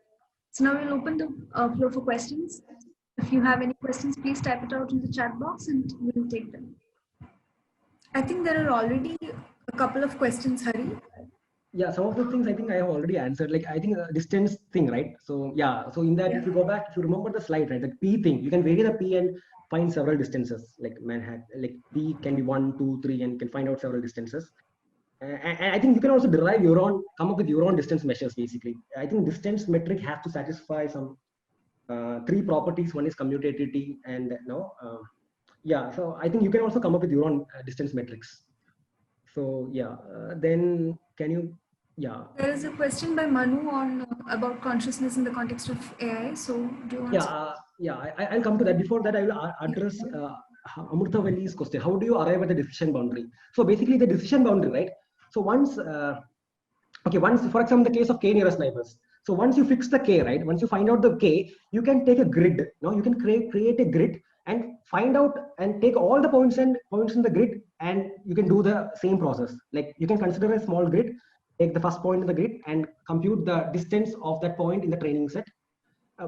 So now we'll open the floor for questions. If you have any questions, please type it out in the chat box and we'll take them. I think there are already a couple of questions, Hari. Yeah, some of the things I think I have already answered. Like I think distance thing, right? So yeah, so in that, if you go back, if you remember the slide, right, the P thing, you can vary the P and find several distances. Like Manhattan, like P can be 1, 2, 3, and you can find out several distances. And I think you can also come up with your own distance measures. Basically, I think distance metric has to satisfy some 3 properties. One is commutativity, and yeah. So I think you can also come up with your own distance metrics. So yeah, then can you? Yeah. There is a question by Manu on about consciousness in the context of AI. So do you want I'll come to that. Before that, I will address Amrita Valley's question. How do you arrive at the decision boundary? So basically, the decision boundary, right? So once, for example, the case of k nearest neighbors. So once you fix the k, right? Once you find out the k, you can take a grid. You can create a grid and find out and take all the points in the grid, and you can do the same process. Like you can consider a small grid, take the first point in the grid and compute the distance of that point in the training set.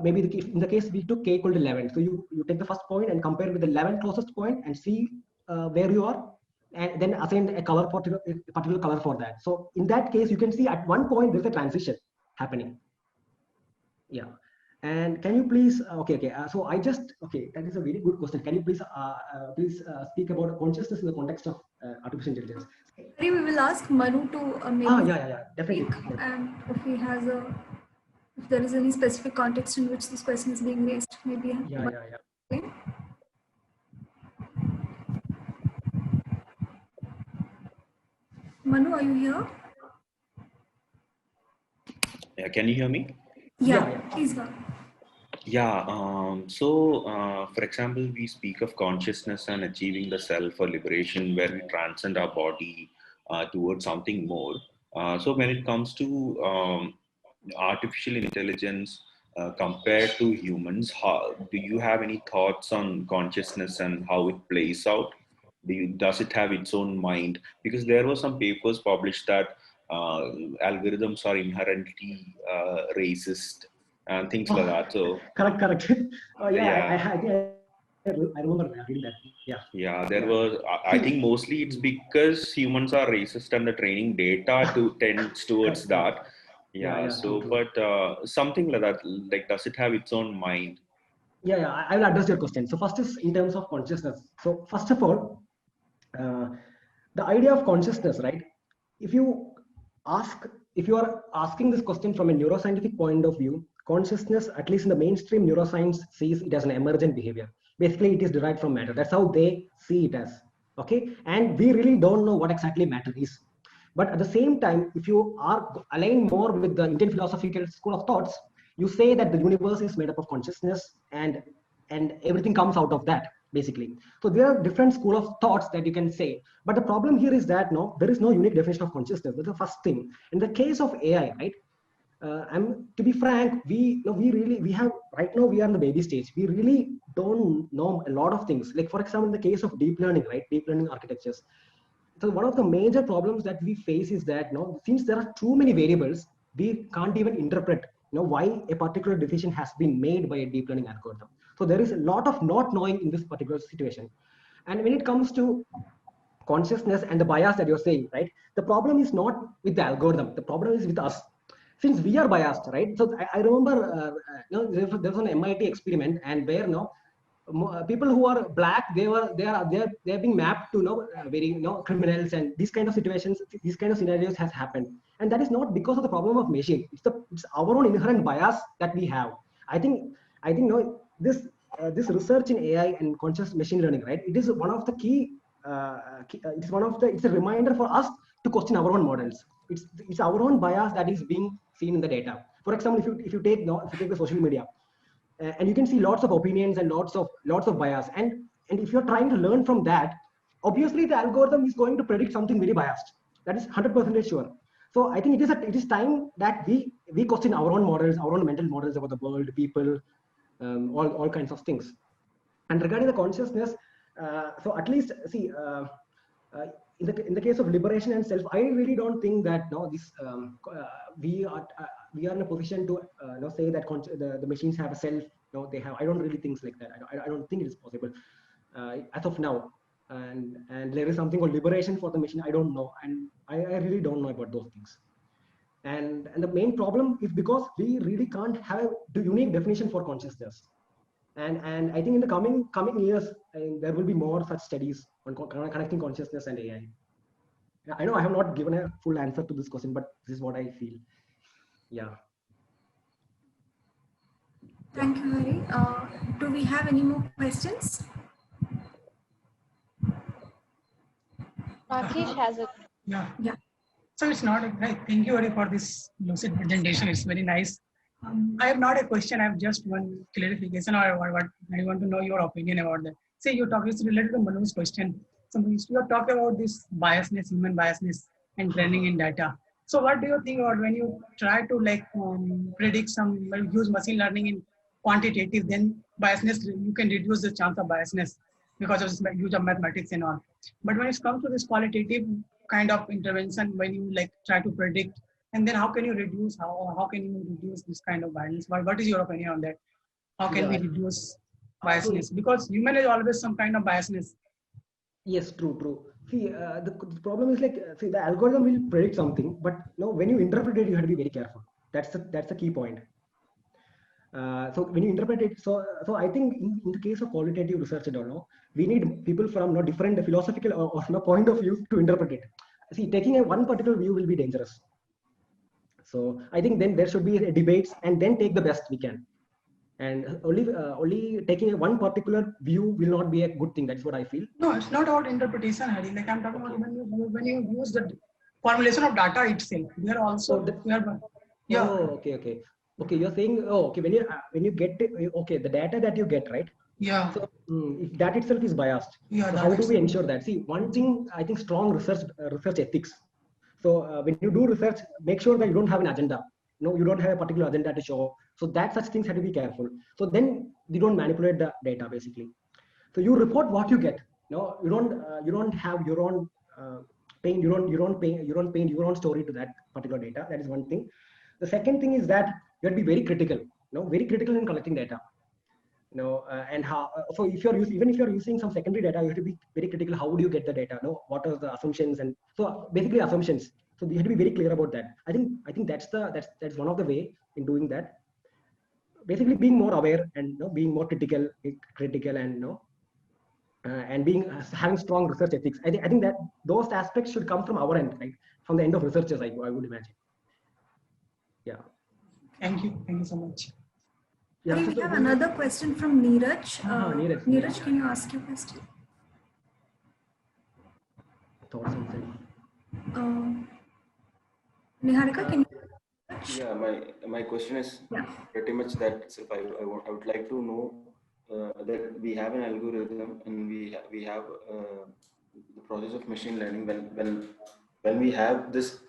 Maybe in the case we took k equal to 11. So you take the first point and compare with the 11th closest point and see where you are, and then assign a particular color for that. So in that case, you can see at one point there's a transition happening. Yeah. And can you please, so that is a very good question. Can you please speak about consciousness in the context of artificial intelligence? We will ask Manu to maybe definitely. And if there is any specific context in which this question is being raised, maybe. Okay. Manu, are you here? Yeah, can you hear me? Yeah. Please go. Yeah, for example, we speak of consciousness and achieving the self or liberation, where we transcend our body towards something more. So when it comes to artificial intelligence compared to humans, do you have any thoughts on consciousness and how it plays out? Does it have its own mind? Because there were some papers published that algorithms are inherently racist and things like that. So correct. I remember reading that. Yeah, there was. I think mostly it's because humans are racist and the training data tends towards that. But something like that. Like, does it have its own mind? Yeah. I will address your question. So first is in terms of consciousness. So first of all, the idea of consciousness, right? If you are asking this question from a neuroscientific point of view, consciousness, at least in the mainstream neuroscience, sees it as an emergent behavior. Basically, it is derived from matter. That's how they see it as. Okay, and we really don't know what exactly matter is. But at the same time, if you are aligned more with the Indian philosophical school of thoughts, you say that the universe is made up of consciousness, and everything comes out of that, basically. So there are different school of thoughts that you can say. But the problem here is that there is no unique definition of consciousness. That's the first thing. In the case of AI, right? To be frank, we have right now, we are in the baby stage. We really don't know a lot of things. Like for example, in the case of deep learning, right? Deep learning architectures. So one of the major problems that we face is that since there are too many variables, we can't even interpret why a particular decision has been made by a deep learning algorithm. So there is a lot of not knowing in this particular situation. And when it comes to consciousness and the bias that you're saying, right? The problem is not with the algorithm. The problem is with us, since we are biased, right? So I remember, there was an MIT experiment, and where people who are black, they're being mapped to very criminals, and these kind of situations, these kind of scenarios has happened, and that is not because of the problem of machine. It's our own inherent bias that we have. I think this research in AI and conscious machine learning, right? It is one of the key. It's a reminder for us to question our own models. It's our own bias that is being seen in the data. For example, if you take the social media, and you can see lots of opinions and lots of bias, and if you're trying to learn from that, obviously the algorithm is going to predict something very biased. That is 100% sure. So I think it is time that we question our own models, our own mental models about the world, people, all kinds of things. And regarding the consciousness, so at least see, in the case of liberation and self, I really don't think that we are in a position to say that the machines have a self. They have. I don't really think like that. I don't think it is possible as of now. And there is something called liberation for the machine. I don't know, and I really don't know about those things. And the main problem is because we really can't have the unique definition for consciousness. And I think in the coming years, there will be more such studies on connecting consciousness and AI. I know I have not given a full answer to this question, but this is what I feel. Yeah. Thank you, Hari. Do we have any more questions? Rakesh has a. Yeah. So it's not thank you, Hari, for this lucid presentation. It's very nice. I have not a question. I have just one clarification, or what I want to know your opinion about that. Say you talk, it's related to Manu's question. So you are talking about this biasness, human biasness, and training in data. So what do you think about when you try to predict use machine learning in quantitative, then biasness, you can reduce the chance of biasness because of this use of mathematics and all. But when it comes to this qualitative kind of intervention, when you try to predict, and then how can you reduce this kind of bias? What is your opinion on that? How can we reduce biasness? Because human is always some kind of biasness. Yes, true. See, the problem is the algorithm will predict something, but when you interpret it, you have to be very careful. That's the key point. So when you interpret it, so I think in the case of qualitative research, we need people from different philosophical or point of view to interpret it. See, taking one particular view will be dangerous. So I think then there should be debates, and then take the best we can. And only taking one particular view will not be a good thing. That's what I feel. No, it's not about interpretation, Hari. I'm talking about when you use the formulation of data itself. We are also Okay. You're saying when you get the data that you get, right? Yeah. So if that itself is biased, so how do we ensure that? See, one thing, I think strong research ethics. So when you do research, make sure that you don't have an agenda. You don't have a particular agenda to show. So that such things have to be careful. So then you don't manipulate the data basically. So you report what you get. You don't have your own paint. You don't paint your own story to that particular data. That is one thing. The second thing is that you have to be very critical. Very critical in collecting data. And how. So if even if you're using some secondary data, you have to be very critical. How would you get the data? What are the assumptions? And so basically assumptions. So we have to be very clear about that. I think that's one of the way in doing that. Basically, being more aware and being more critical and having strong research ethics. I think that those aspects should come from our end, right? From the end of researchers, I would imagine. Yeah. Thank you so much. Yeah, we have another question from Neeraj. Neeraj, can you ask your question? Niharika, can you? Yeah, my question is pretty much that itself. I would like to know that we have an algorithm and we have the process of machine learning. When we have this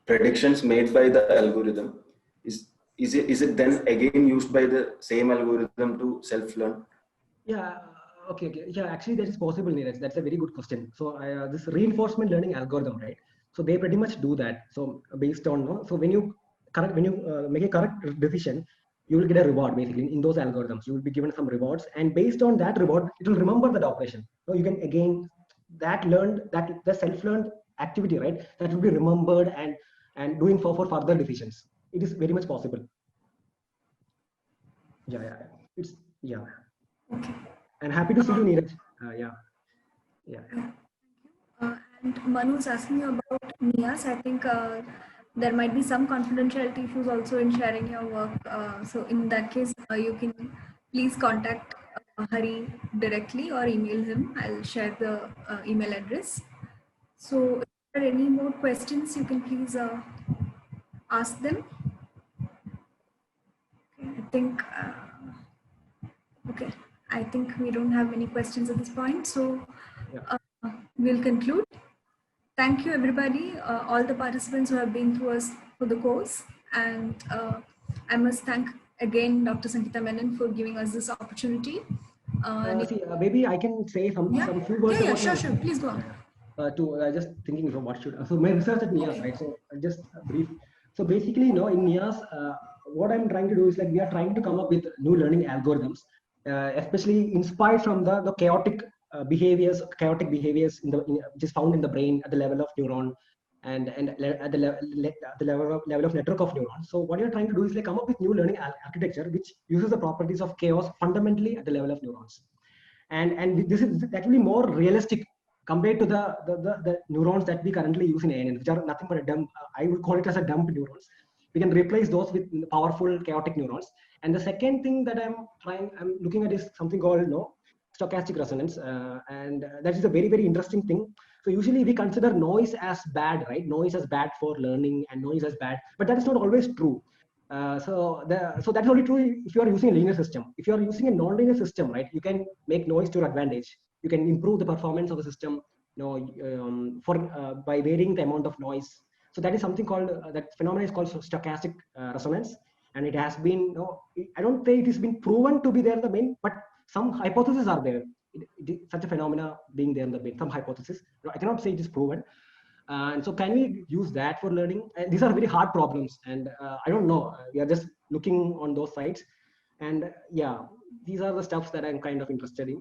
predictions made by the algorithm, is it then again used by the same algorithm to self-learn? Yeah. Okay. Yeah, actually that is possible, Neeraj. That's a very good question. So this reinforcement learning algorithm, right? So they pretty much do that. So based on so when you correct, when you make a correct decision, you will get a reward basically in those algorithms. You will be given some rewards, and based on that reward, it will remember that operation. So you can again the self-learned activity, right? That will be remembered and doing for further decisions. It is very much possible. Yeah. It's yeah. Okay. And happy to see you, Neeraj. Yeah. And Manu is asking you about NIAS. I think there might be some confidentiality issues also in sharing your work. So in that case, you can please contact Hari directly or email him. I'll share the email address. So if there are any more questions, you can please ask them. Okay, I think we don't have any questions at this point. So we'll conclude. Thank you, everybody, all the participants who have been through us for the course. And I must thank again Dr. Sangeeta Menon for giving us this opportunity. Maybe I can say some few words. Yeah, sure. Please go on. Just thinking from what should. So my research at NIAS, right? So just brief. So basically, in NIAS, what I'm trying to do is like we are trying to come up with new learning algorithms, especially inspired from the chaotic behaviors which is found in the brain at the level of neuron and at the level of network of neurons. So what you're trying to do is like come up with new learning architecture which uses the properties of chaos fundamentally at the level of neurons, and this is actually more realistic compared to the neurons that we currently use in ANN, which are nothing but a dump. I would call it as a dump neurons. We can replace those with powerful chaotic neurons. And the second thing that I'm looking at is something called stochastic resonance, and that is a very, very interesting thing. So usually we consider noise as bad, right? Noise as bad for learning and noise as bad, but that is not always true. So that's only true if you are using a linear system. If you are using a non-linear system, right, you can make noise to your advantage. You can improve the performance of the system, by varying the amount of noise. So that is something called that phenomenon is called stochastic resonance, and it has been. I don't say it has been proven to be there in the brain, but some hypotheses are there. Such a phenomena being there in the brain, some hypothesis. I cannot say it is proven. And so can we use that for learning? And these are very hard problems, and I don't know. We are just looking on those sites, and these are the stuffs that I'm kind of interested in.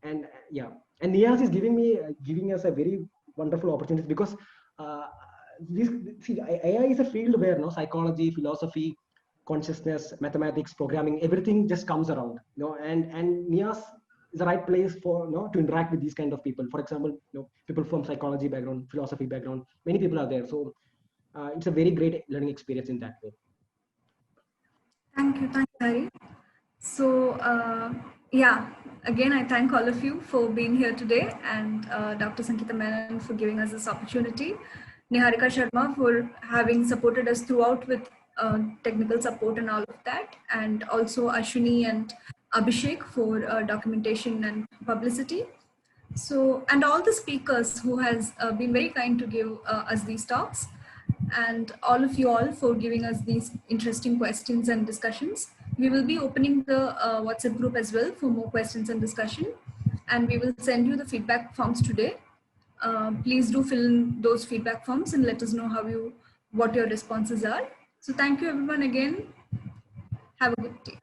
And NIAS is giving us a very wonderful opportunity because AI is a field where psychology, philosophy, consciousness, mathematics, programming, everything just comes around. And NIAS is the right place for to interact with these kind of people. For example, people from psychology background, philosophy background, many people are there. So it's a very great learning experience in that way. Thank you, Hari. So again, I thank all of you for being here today, and Dr. Sangeeta Menon for giving us this opportunity, Niharika Sharma for having supported us throughout with technical support and all of that, and also Ashwini and Abhishek for documentation and publicity. So, and all the speakers who has been very kind to give us these talks, and all of you all for giving us these interesting questions and discussions. We will be opening the WhatsApp group as well for more questions and discussion, and we will send you the feedback forms today. Please do fill in those feedback forms and let us know what your responses are. So thank you everyone again. Have a good day.